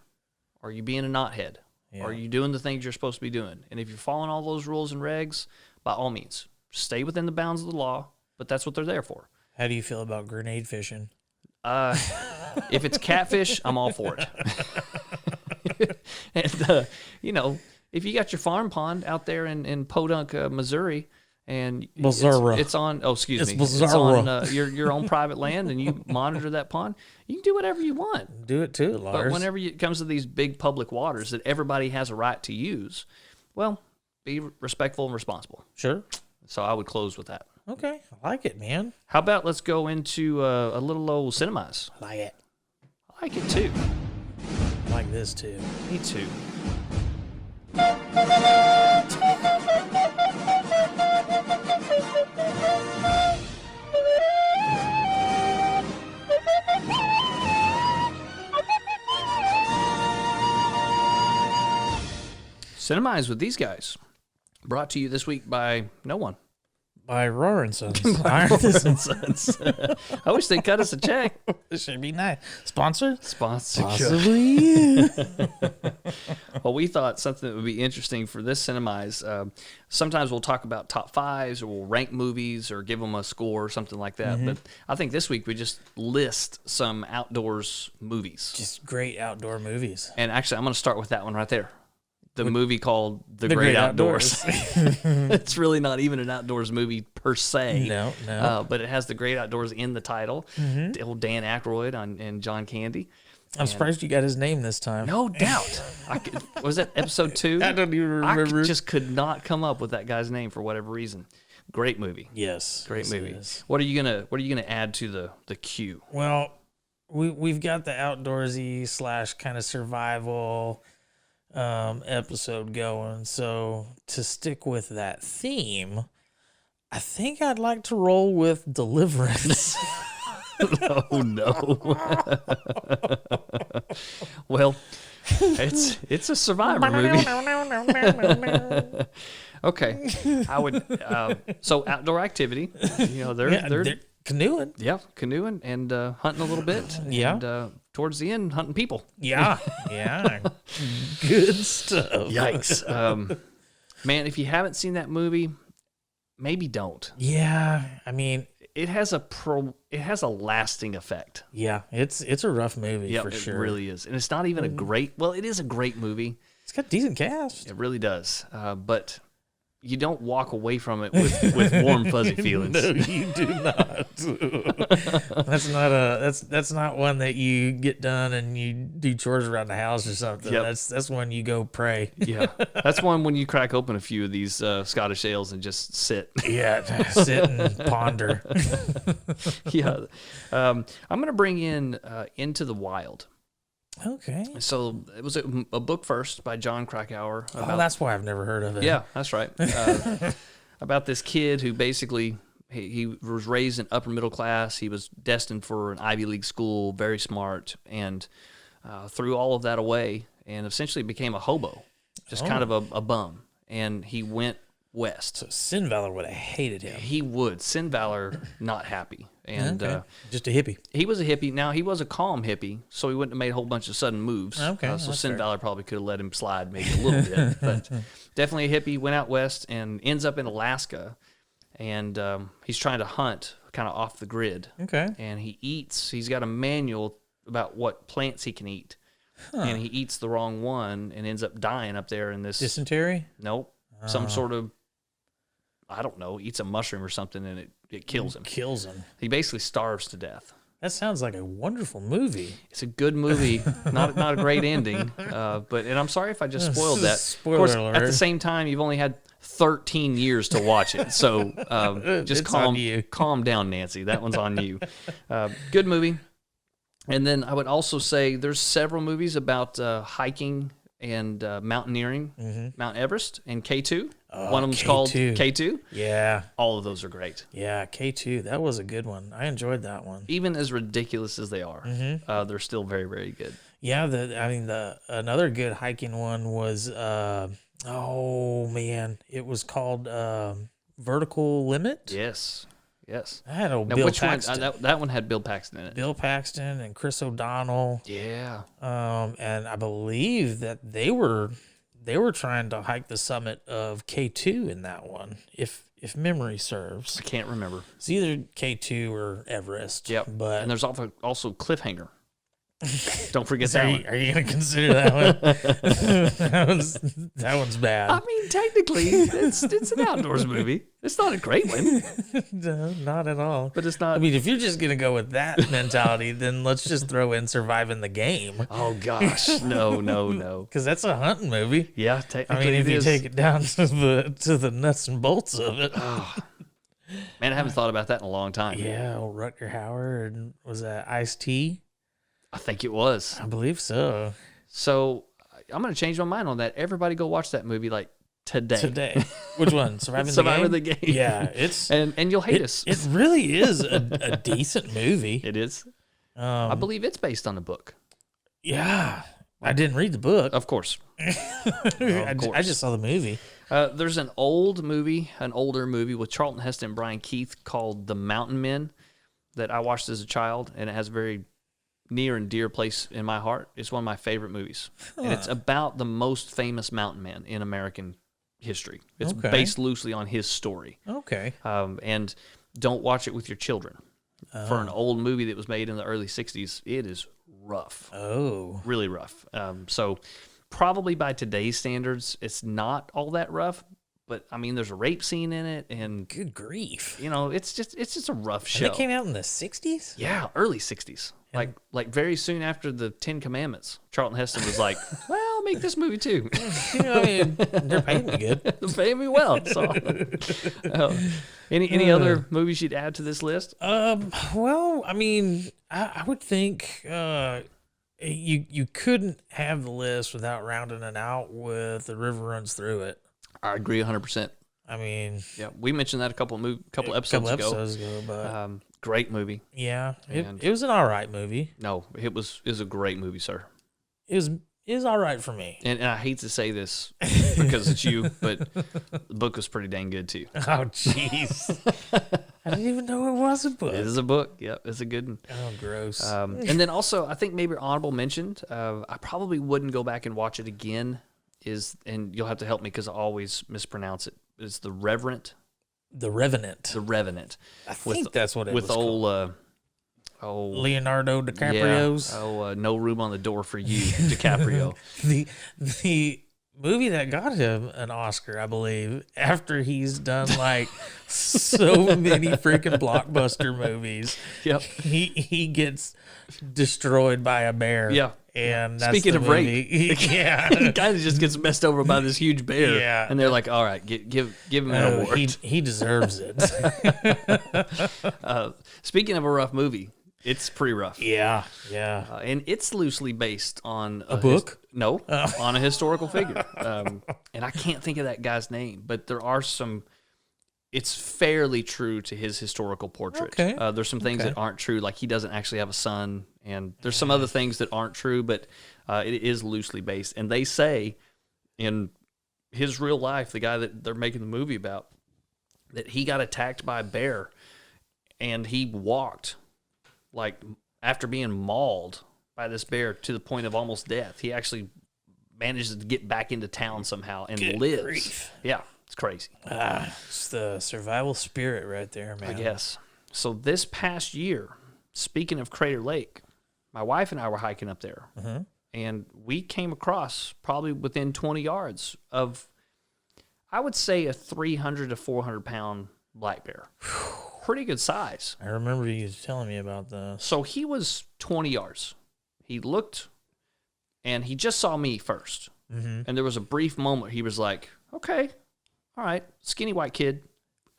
Are you being a knothead? Yeah. Are you doing the things you're supposed to be doing? And if you're following all those rules and regs, by all means, stay within the bounds of the law, but that's what they're there for. How do you feel about grenade fishing? If it's catfish, I'm all for it. And, if you got your farm pond out there in Podunk, Missouri, and it's on, it's on your own private land, and you monitor that pond, you can do whatever you want. Do it too, Lars. But whenever it comes to these big public waters that everybody has a right to use, well, be respectful and responsible. Sure. So I would close with that. Okay. I like it, man. How about let's go into a little old Cinemize? I like it. I like it too. I like this too. Me too. Cinemize with these guys. Brought to you this week by no one. By Roar and Sons. Sons. I wish they'd cut us a check. This should be nice. Sponsored? Sponsorship. Possibly. Well, we thought something that would be interesting for this Cinemize. Sometimes we'll talk about top fives, or we'll rank movies, or give them a score, or something like that. But I think this week we just list some outdoors movies. Just great outdoor movies. And actually, I'm going to start with that one right there. The movie called The Great Outdoors. It's really not even an outdoors movie per se. No. But it has The Great Outdoors in the title. Old Dan Aykroyd and John Candy. I'm surprised you got his name this time. No doubt. Was that episode 2? I don't even remember. I just could not come up with that guy's name for whatever reason. Great movie. Yes. Great yes, movie. it is. What are you gonna add to the queue? Well, we've got the outdoorsy / kind of survival episode going. So to stick with that theme, I think I'd like to roll with Deliverance. Oh no. Well, it's a survivor movie. Okay, I would. So outdoor activity. They're canoeing. Yeah, canoeing and hunting a little bit. Yeah. And towards the end, hunting people. Yeah. Good stuff. Yikes. Man, if you haven't seen that movie, maybe don't. Yeah, I mean, it has a lasting effect. Yeah, it's a rough movie for sure. It really is. And it's not even it is a great movie. It's got a decent cast. It really does. But you don't walk away from it with warm fuzzy feelings. No, you do not. That's not one that you get done and you do chores around the house or something. Yep. That's when you go pray. Yeah, that's one when you crack open a few of these Scottish ales and just sit. Yeah, sit and ponder. Yeah, I'm gonna bring in Into the Wild. Okay. So it was a book first by John Krakauer. That's why I've never heard of it. Yeah, that's right. About this kid who basically he was raised in upper middle class. He was destined for an Ivy League school, very smart, and threw all of that away and essentially became a hobo, just kind of a bum. And he went west. So Sin Valor would have hated him. He would. Sin Valor, not happy. And just a hippie. He was a hippie. Now, he was a calm hippie, so he wouldn't have made a whole bunch of sudden moves. Okay, so that's Sin fair. Valor probably could have let him slide maybe a little bit. But definitely a hippie, went out west and ends up in Alaska. And he's trying to hunt kind of off the grid. Okay. And he's got a manual about what plants he can eat. And he eats the wrong one and ends up dying up there in this... Dysentery? Nope. Some sort of... I don't know, eats a mushroom or something and it kills him. Kills him. He basically starves to death. That sounds like a wonderful movie. It's a good movie, not a great ending, but I'm sorry if I just spoiled that. Spoiler of course, alert. at the same time, you've only had 13 years to watch it, so just It's on you. calm down, Nancy. That one's on you. Good movie. And then I would also say there's several movies about hiking and mountaineering, Mount Everest and K2. One of them's called K2. Yeah. All of those are great. Yeah, K2. That was a good one. I enjoyed that one. Even as ridiculous as they are, they're still very, very good. Yeah, the another good hiking one was it was called Vertical Limit. Yes. I had Now, Bill which Paxton. one? That one had Bill Paxton in it. Bill Paxton and Chris O'Donnell. Yeah. And I believe that they were trying to hike the summit of K2 in that one, if memory serves. I can't remember. It's either K2 or Everest. Yep. But And there's also Cliffhanger. Don't forget that one. Are you going to consider that one? that one's bad. I mean, technically, it's an outdoors movie. It's not a great one, No, not at all. but it's not. I mean, if you're just going to go with that mentality, then let's just throw in Surviving the Game. Oh gosh, no. Because that's a hunting movie. Yeah, I technically mean, if it you is. take it down to the nuts and bolts of it. Man, I haven't thought about that in a long time. Yeah, old Rutger Hauer, and was that Ice-T? I think it was. I believe so. So I'm going to change my mind on that. Everybody go watch that movie like today. Which one? Surviving the Game. Yeah, it's And you'll hate us. It really is a decent movie. It is. I believe it's based on a book. Yeah, I didn't read the book. Of course. I just saw the movie. There's an older movie with Charlton Heston and Brian Keith called The Mountain Men that I watched as a child, and it has very near and dear place in my heart. It's one of my favorite movies. And it's about the most famous mountain man in American history. It's based loosely on his story. Okay. And don't watch it with your children. For an old movie that was made in the early 60s, it is rough. Oh. Really rough. So probably by today's standards, it's not all that rough. But, I mean, there's a rape scene in it. And, Good grief. you know, it's just a rough show. And it came out in the 60s? Yeah, early 60s. Like very soon after the 10 Commandments, Charlton Heston was like, well, I'll make this movie too. I mean, they're paying me good. They're paying me well. So, any other movies you'd add to this list? Well, I mean, I would think you couldn't have the list without rounding it out with The River Runs Through It. I agree 100%. I mean, Yeah, we mentioned that a couple episodes ago. But Great movie. yeah, And- it was an all right movie. No, it was a great movie, sir. It was all right for me. And I hate to say this because it's you, but the book was pretty dang good too. Oh, jeez. I didn't even know it was a book. It is a book. Yep, it's a good one. Oh, gross. And then also, I think maybe honorable mentioned. I probably wouldn't go back and watch it again. And you'll have to help me because I always mispronounce it. It's The Revenant. The Revenant. The Revenant. I think that's what it was with old Leonardo DiCaprio's. Yeah. No Room on the Door for You, DiCaprio. the movie that got him an Oscar, I believe, after he's done like so many freaking blockbuster movies. Yep. He gets destroyed by a bear. Yeah. And that's Speaking the of movie. rape, Yeah. he kind of just gets messed over by this huge bear. Yeah. And they're like, all right, give him an award. He deserves it. Speaking of a rough movie, it's pretty rough. Yeah. And it's loosely based on A book? No, on a historical figure. And I can't think of that guy's name, but there are some. It's fairly true to his historical portrait. Okay. There's some things that aren't true, like he doesn't actually have a son, and there's some other things that aren't true, but it is loosely based. And they say in his real life, the guy that they're making the movie about, that he got attacked by a bear, and he walked, like after being mauled by this bear to the point of almost death. He actually manages to get back into town somehow and Good lives. grief. Yeah, it's crazy. It's the survival spirit right there, man. I guess. So this past year, speaking of Crater Lake, my wife and I were hiking up there, and we came across probably within 20 yards of, I would say, a 300 to 400 pound black bear. Pretty good size. I remember you telling me about this. So he was 20 yards. He looked, and he just saw me first. And there was a brief moment he was like, okay, all right, skinny white kid.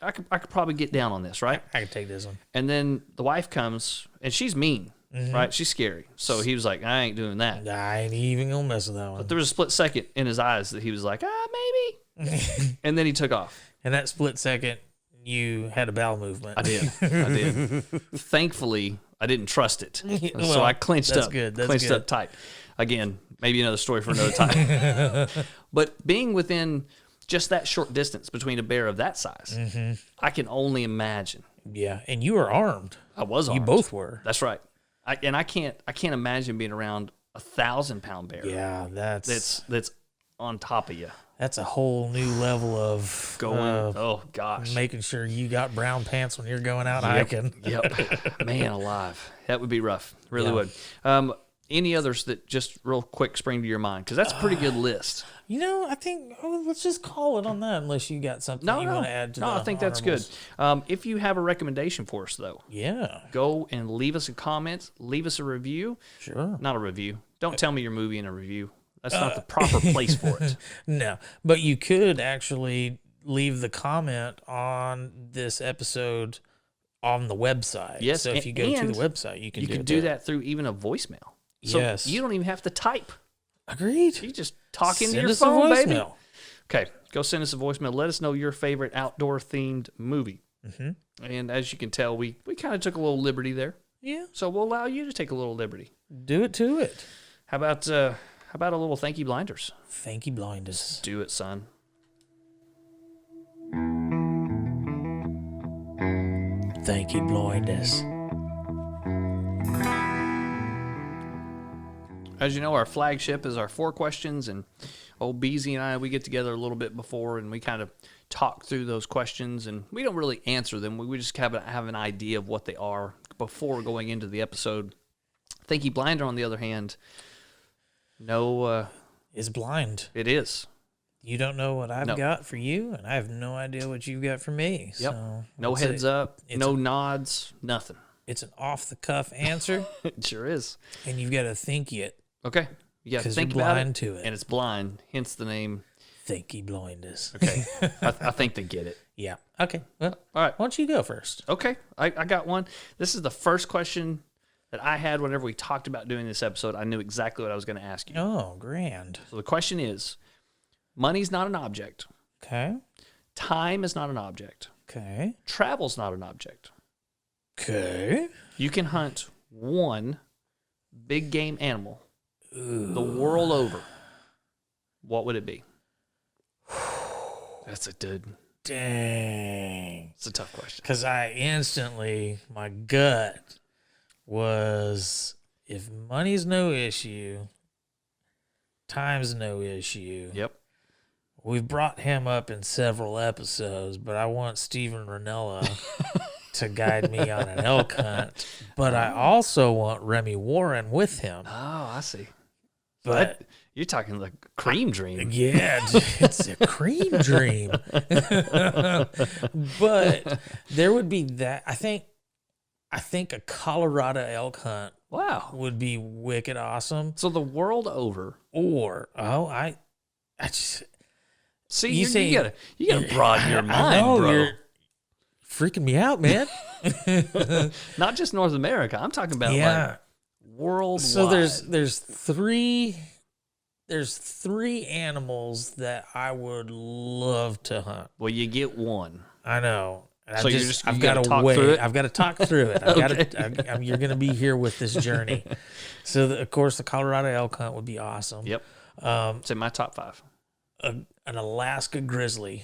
I could probably get down on this, right? I can take this one. And then the wife comes, and she's mean, right? She's scary. So he was like, I ain't doing that. I ain't even gonna mess with that one. But there was a split second in his eyes that he was like, maybe. And then he took off. In that split second, you had a bowel movement. I did. Thankfully, I didn't trust it. So Well, I clenched that's up. good. That's clenched good. up tight. Again, maybe another story for another time. But being within just that short distance between a bear of that size, I can only imagine. Yeah, and you were armed. I was armed. You both were. That's right. I can't imagine being around 1,000-pound bear. Yeah, that's on top of you. a whole new level of Going. Oh gosh. making sure you got brown pants when you're going out hiking. Yep. Man alive. That would be rough. Really Yeah. would. Any others that just real quick spring to your mind? Because that's a pretty good list. You know, I think let's just call it on that. Unless you got something you want to add to. No, the I think that's good. honorables. If you have a recommendation for us, though, Yeah, go and leave us a comment, leave us a review. sure. Not a review. Don't tell me your movie in a review. That's not the proper place for it. No, but you could actually leave the comment on this episode on the website. Yes, So if you go to and the website, you can You do can it do there. that through even a voicemail. So Yes. you don't even have to type. Agreed. You just talk into Send your us a phone, baby. voicemail. Okay, go send us a voicemail. Let us know your favorite outdoor-themed movie. And as you can tell, we kind of took a little liberty there. Yeah, So we'll allow you to take a little liberty. do it to it. How about a little thank you blinders? Thank you, blinders. Do it, son. Thank you, blinders. As you know, our flagship is our 4 questions, and old Beezy and I, we get together a little bit before, and we kind of talk through those questions, and we don't really answer them. We just have an idea of what they are before going into the episode. Thinky Blinder, on the other hand, no... is blind. It is. You don't know what I've got for you, and I have no idea what you've got for me. Yep. So No heads up, no nods, nothing. It's an off-the-cuff answer, It sure is. and you've got to think it. Okay. You got to 'Cause think you're about blind it, to it. and it's blind, hence the name. Thinky blindness. Okay. I think they get it. Yeah. Okay. Well, All right. why don't you go first? Okay. I got one. This is the first question that I had whenever we talked about doing this episode. I knew exactly what I was going to ask you. Oh, grand. So the question is, money's not an object. Okay. Time is not an object. Okay. Travel's not an object. Okay. You can hunt one big game animal the world over. What would it be? That's a Dang. It's a tough question. Because my gut was, if money's no issue, time's no issue. Yep. We've brought him up in several episodes, but I want Steven Ranella to guide me on an elk hunt. But I also want Remy Warren with him. Oh, I see. But You're talking like cream dream. yeah, it's a cream dream. But there would be that. I think a Colorado elk hunt Wow. would be wicked awesome. So the world over. Or I just See, You say- you gotta broaden your I mind, know, bro. you're freaking me out, man. Not just North America. I'm talking about Yeah. like worldwide. So there's three animals that I would love to hunt. Well, you get one. I know. And So I've you got gotta to talk wait. through it? I've got to talk through it. You're going to be here with this journey. So, of course, the Colorado elk hunt would be awesome. Yep. It's in my top 5. An Alaska grizzly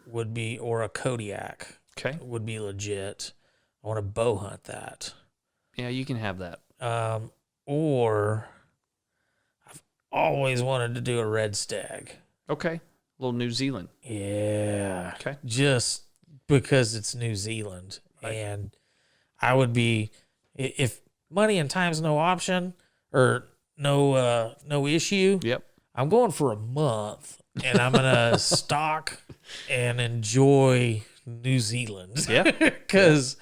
would be, or a Kodiak Okay. would be legit. I want to bow hunt that. Yeah, you can have that. Or I've always wanted to do a red stag. Okay. A little New Zealand. Yeah. Okay. Just because it's New Zealand. Right. And I would be, if money and time's no option or no issue, Yep. I'm going for a month and I'm going to stock and enjoy New Zealand. Yeah. Because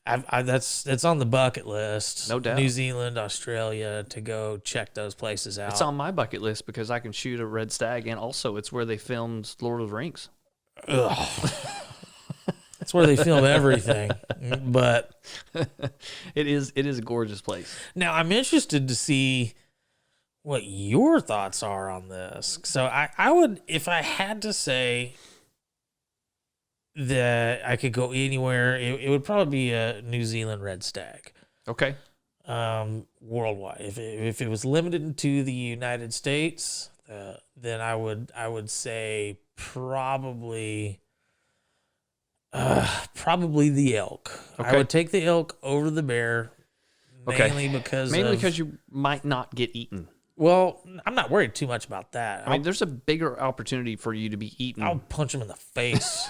that's on the bucket list. No doubt. New Zealand, Australia, to go check those places out. It's on my bucket list because I can shoot a red stag, and also it's where they filmed Lord of the Rings. Ugh. That's where they film everything. But It is a gorgeous place. now I'm interested to see what your thoughts are on this. So I would, if I had to say that I could go anywhere, it would probably be a New Zealand red stag. Okay. Worldwide. If it was limited to the United States, then I would say probably the elk. Okay. I would take the elk over the bear, Okay. mainly because you might not get eaten. well, I'm not worried too much about that. I mean, there's a bigger opportunity for you to be eaten. I'll punch him in the face.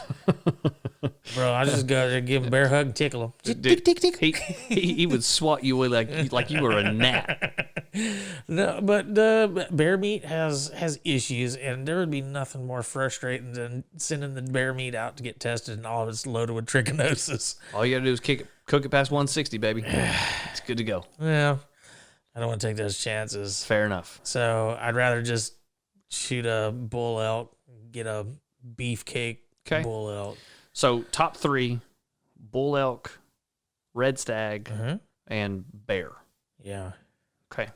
Bro, I just go there, give him a bear hug, and tickle him. Dude, Tick, tick, tick. he would swat you away like you were a gnat. No, but bear meat has issues, and there would be nothing more frustrating than sending the bear meat out to get tested, and all of it's loaded with trichinosis. All you gotta do is cook it past 160, baby. It's good to go. Yeah, I don't want to take those chances. Fair enough. So I'd rather just shoot a bull elk, get a beefcake Okay. bull elk. So top 3: bull elk, red stag, Mm-hmm. and bear. Yeah. Okay.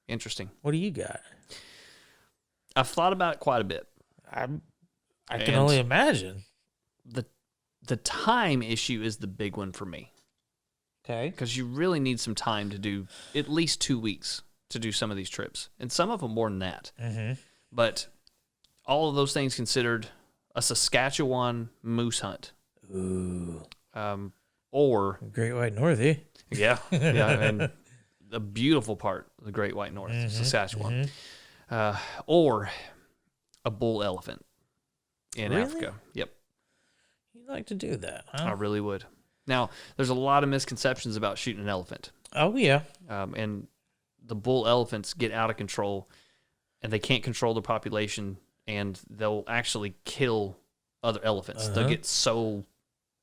Interesting. What do you got? I've thought about it quite a bit. I can And- only imagine. The time issue is the big one for me Okay. because you really need some time to do at least 2 weeks to do some of these trips, and some of them more than that. Mm-hmm. But all of those things considered, a Saskatchewan moose hunt, Ooh. or Great White North, eh? yeah, and a beautiful part of the Great White North, Saskatchewan, or a bull elephant in Really? Africa. Yep, You'd like to do that, huh? I really would. Now, there's a lot of misconceptions about shooting an elephant, Oh, yeah. and the bull elephants get out of control, and they can't control their population, and they'll actually kill other elephants. They'll get so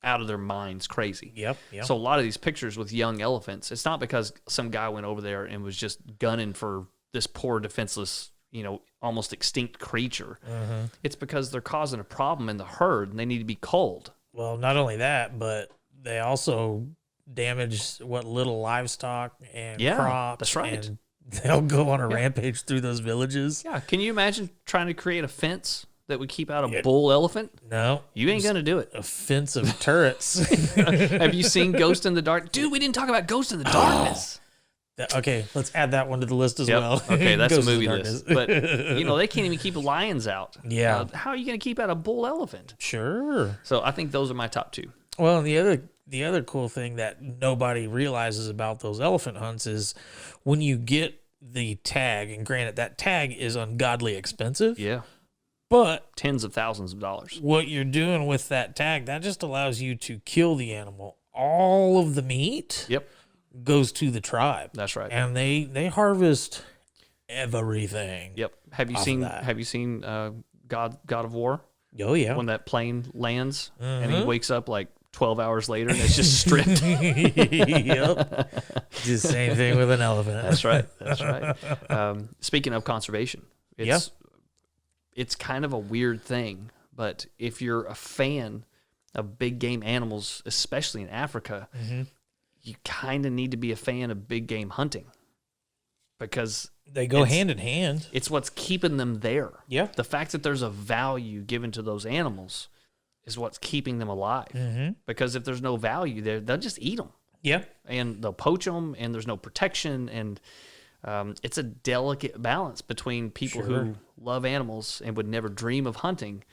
out of their minds crazy. Yep. So a lot of these pictures with young elephants, it's not because some guy went over there and was just gunning for this poor, defenseless, almost extinct creature. It's because they're causing a problem in the herd, and they need to be culled. Well, not only that, but they also damage what little livestock and crops. That's right. And they'll go on a rampage through those villages. Yeah, can you imagine trying to create a fence that would keep out a bull elephant? No. You ain't going to do it. Offensive turrets. Have you seen Ghost in the Dark? Dude, we didn't talk about Ghost in the Darkness. Okay, let's add that one to the list as well. Okay, that's a Ghost in the movie Darkness. list. But, they can't even keep lions out. Yeah. How are you going to keep out a bull elephant? Sure. So I think those are my top two. Well, the other cool thing that nobody realizes about those elephant hunts is when you get the tag, and granted that tag is ungodly expensive. Yeah. But Tens of thousands of dollars. what you're doing with that tag, that just allows you to kill the animal. All of the meat Yep. goes to the tribe. That's right. And they harvest everything. Yep. Have you off of seen that. God of War? Oh, yeah. When that plane lands and he wakes up like 12 hours later and it's just stripped. Yep. The same thing with an elephant. That's right. That's right. Speaking of conservation, it's kind of a weird thing, but if you're a fan of big game animals, especially in Africa, you kind of need to be a fan of big game hunting because They go hand in hand. it's what's keeping them there. Yeah. The fact that there's a value given to those animals is what's keeping them alive. Because if there's no value there, they'll just eat them. Yeah. And they'll poach them, and there's no protection. And it's a delicate balance between people who love animals and would never dream of hunting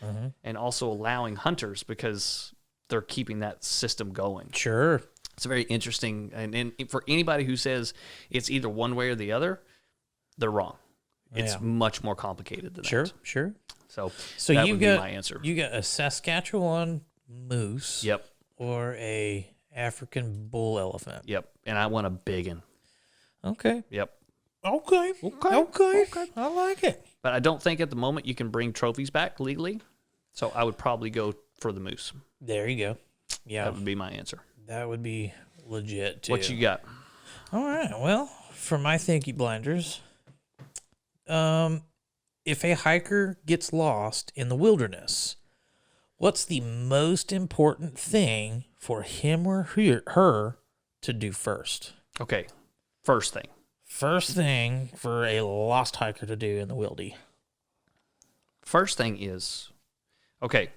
and also allowing hunters because they're keeping that system going. Sure. It's very interesting. And for anybody who says it's either one way or the other, they're wrong. It's Yeah. much more complicated than that. Sure. So So that you would got be my answer. You got a Saskatchewan moose. Yep. Or a African bull elephant. Yep. And I want a big one. Okay. Yep. Okay. I like it. But I don't think at the moment you can bring trophies back legally. So I would probably go for the moose. There you go. Yeah. That would be my answer. That would be legit too. What you got? All right. Well, for my thinky blinders, if a hiker gets lost in the wilderness, what's the most important thing for him or her to do first? Okay. First thing. First thing for a lost hiker to do in the wildy. First thing is, okay,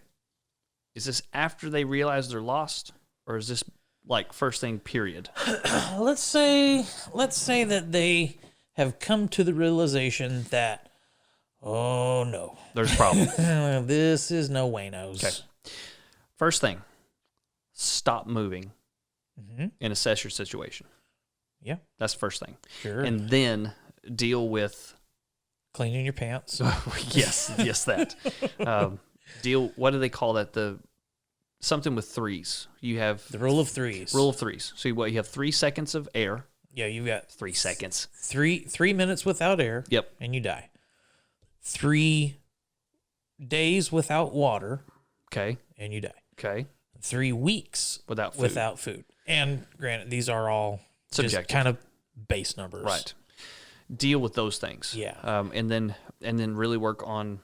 is this after they realize they're lost, or is this like first thing period? Let's say that they have come to the realization that, oh no, There's a problem. this is no waynos. Okay. First thing, stop moving and assess your situation. Yeah, That's the first thing. sure. And then deal with, Cleaning your pants. yes, that. What do they call that? Something with threes. You have The rule of threes. rule of threes. So you have 3 seconds of air. Yeah, you've got 3 seconds. three minutes without air. Yep. And you die. 3 days without water, Okay. and you die. Okay. 3 weeks Without food. without food. And granted, these are all just Subjective. kind of base numbers. Right. Deal with those things. Yeah. And then really work on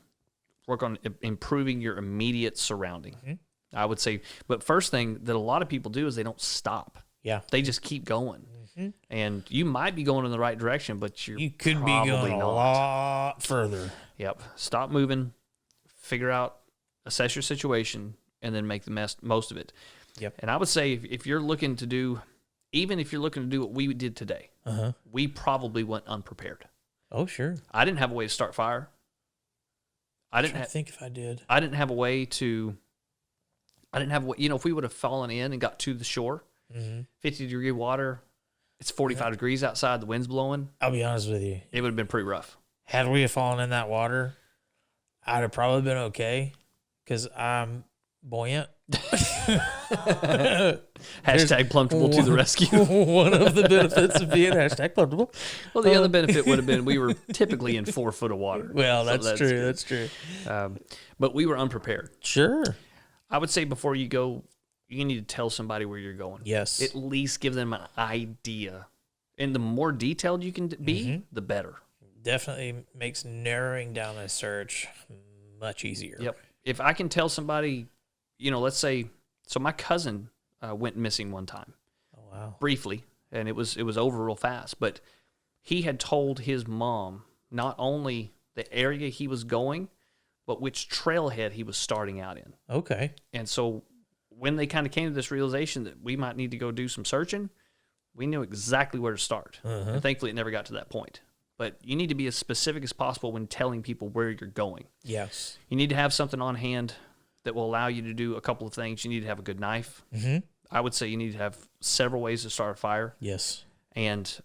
improving your immediate surrounding. I would say, but first thing that a lot of people do is they don't stop. Yeah. They just keep going. And you might be going in the right direction, but You could be probably going a not. lot further. Yep. Stop moving, figure out, assess your situation, and then make the most of it. Yep. And I would say if you're looking to do, even if you're looking to do what we did today, we probably went unprepared. Oh, sure. I didn't have a way to start fire. I didn't think if I did. I didn't have a way to. I didn't have a way. If we would have fallen in and got to the shore, 50-degree water, It's 45 degrees outside. The wind's blowing. I'll be honest with you. It would have been pretty rough. Had we have fallen in that water, I'd have probably been okay because I'm buoyant. Hashtag plumpable to the rescue. One of the benefits of being hashtag plumpable. Well, the other benefit would have been we were typically in 4 foot of water. Well, So that's true. good. That's true. But we were unprepared. Sure. I would say before you go, you need to tell somebody where you're going. Yes. At least give them an idea. And the more detailed you can be, the better. Definitely makes narrowing down a search much easier. Yep. If I can tell somebody, let's say, so my cousin went missing one time. Oh, wow. Briefly, and it was over real fast. But he had told his mom not only the area he was going, but which trailhead he was starting out in. Okay. And so when they kind of came to this realization that we might need to go do some searching, we knew exactly where to start. And thankfully, it never got to that point. But you need to be as specific as possible when telling people where you're going. Yes. You need to have something on hand that will allow you to do a couple of things. You need to have a good knife. I would say you need to have several ways to start a fire. Yes. And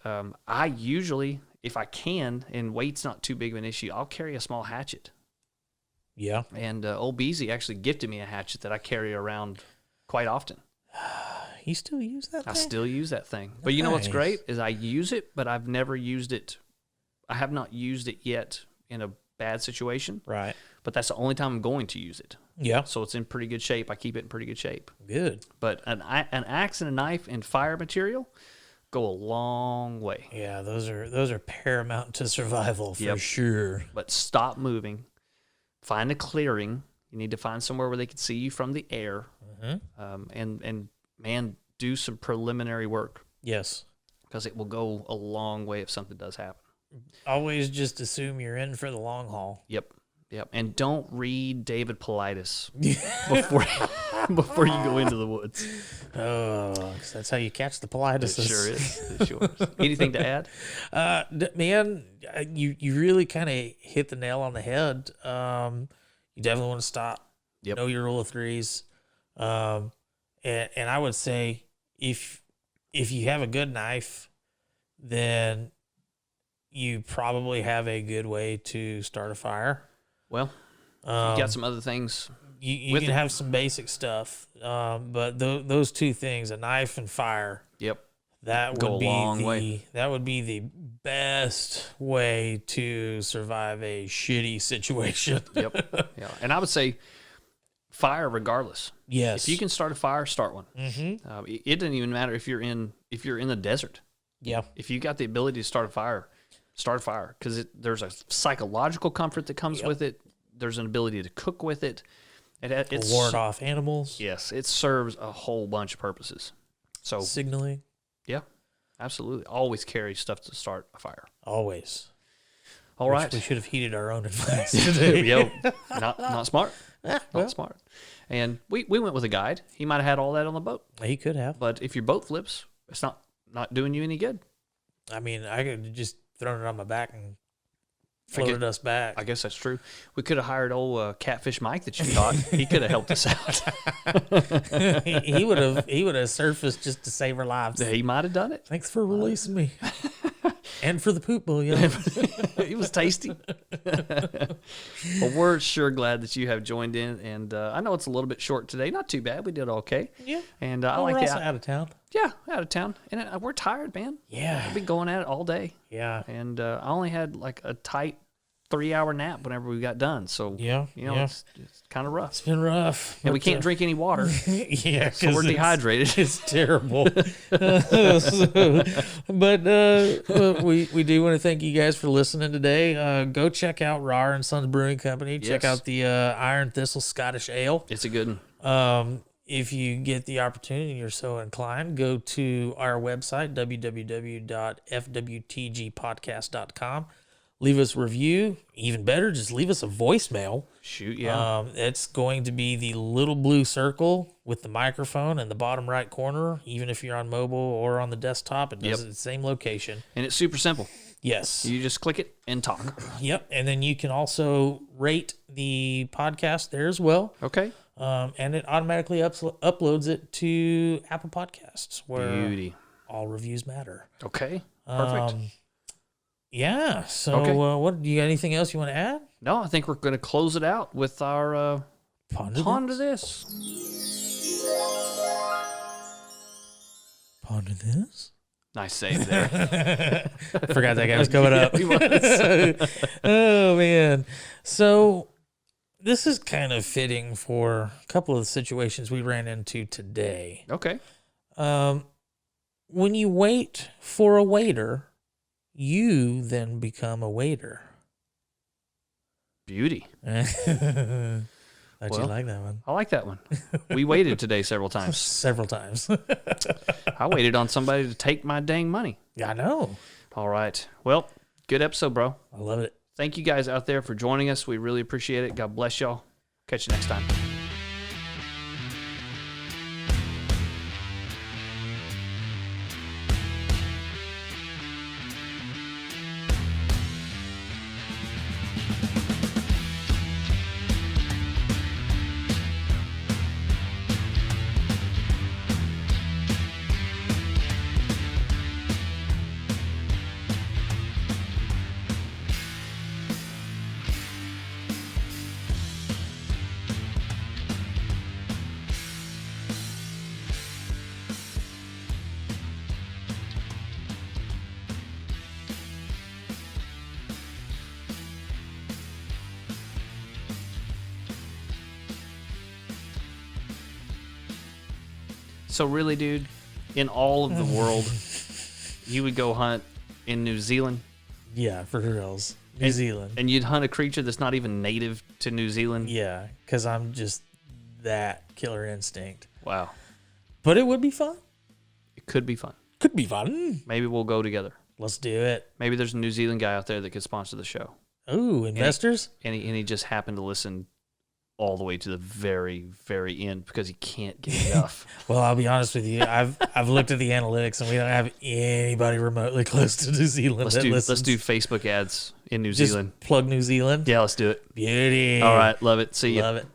I usually, if I can, and weight's not too big of an issue, I'll carry a small hatchet. Yeah. And old Beezy actually gifted me a hatchet that I carry around quite often. You still use that thing? I still use that thing. But you know what's Nice. great is I use it, but I've never used it. I have not used it yet in a bad situation. Right. But that's the only time I'm going to use it. Yeah. So it's in pretty good shape. I keep it in pretty good shape. Good. But an axe and a knife and fire material go a long way. Yeah, those are paramount to survival for Yep. sure. But stop moving. Find a clearing. You need to find somewhere where they can see you from the air. And man, do some preliminary work Yes. because it will go a long way if something does happen. Always just assume you're in for the long haul. Yep. And don't read David Politis before you go into the woods. Oh, 'cause that's how you catch the politis. It sure is. It sure is. Anything to add? Man, you really kind of hit the nail on the head. You definitely want to stop. Yep. Know your rule of threes. And I would say if you have a good knife, then you probably have a good way to start a fire. Well, you got some other things. You with can it. have some basic stuff, but those two things, a knife and fire, Yep. that Go would a be long way. that would be the best way to survive a shitty situation. Yep. Yeah. And I would say fire regardless. Yes. If you can start a fire, start one. It doesn't even matter if you're in the desert. Yeah. If you got the ability to start a fire because there's a psychological comfort that comes with it. There's an ability to cook with it. It's Ward off animals. Yes, it serves a whole bunch of purposes. So Signaling. yeah, absolutely. Always carry stuff to start a fire. Always. All right. We should have heeded our own advice today. Yo, not smart. well. Not smart. And we went with a guide. He might have had all that on the boat. He could have. But if your boat flips, it's not doing you any good. I mean, I could have just thrown it on my back and floated us back. I guess that's true. We could have hired old Catfish Mike that you taught. He could have helped us out. he would have surfaced just to save our lives. He might have done it. Thanks for releasing me. And for the poop bouillon. It was tasty. Well, we're sure glad that you have joined in, and I know it's a little bit short today. Not too bad. We did okay. Yeah. And I We're like also that. out of town. Yeah, out of town, and we're tired, man. Yeah. I've been going at it all day, Yeah. and I only had like a tight 3-hour nap whenever we got done. So Yeah. it's kind of rough, It's been rough. and we but, can't drink any water, Yeah. so we're 'cause dehydrated. It's terrible. But we do want to thank you guys for listening today. Go check out Rar and Sons Brewing Company. Check Yes. out the Iron Thistle Scottish Ale. It's a good one. If you get the opportunity and you're so inclined, go to our website, www.fwtgpodcast.com. Leave us a review. Even better, just leave us a voicemail. Shoot, yeah. It's going to be the little blue circle with the microphone in the bottom right corner. Even if you're on mobile or on the desktop, it does it at the same location. And it's super simple. Yes. You just click it and talk. Yep. And then you can also rate the podcast there as well. Okay. And it automatically uploads it to Apple Podcasts. Where Beauty. all reviews matter. Okay. Perfect. Yeah. So, Okay. what do you got? Anything else you want to add? No, I think we're going to close it out with our Ponder this. Ponder this. Nice save there. Forgot that guy was coming up. He was. Oh man. So this is kind of fitting for a couple of the situations we ran into today. Okay. When you wait for a waiter, you then become a waiter. Beauty. How'd you Well, like that one? I like that one. We waited today several times. Several times. I waited on somebody to take my dang money. I know. All right. Well, good episode, bro. I love it. Thank you guys out there for joining us. We really appreciate it. God bless y'all. Catch you next time. So really, dude, in all of the world, you would go hunt in New Zealand? Yeah, for reals. New Zealand. And you'd hunt a creature that's not even native to New Zealand? Yeah, because I'm just that killer instinct. Wow. But it would be fun. It could be fun. Could be fun. Maybe we'll go together. Let's do it. Maybe there's a New Zealand guy out there that could sponsor the show. Ooh, investors? And he just happened to listen all the way to the very, very end because he can't get enough. Well, I'll be honest with you. I've looked at the analytics, and we don't have anybody remotely close to New Zealand. Let's do Facebook ads in New Just Zealand. plug New Zealand. Yeah, let's do it. Beauty. All right, love it. See you. Love it.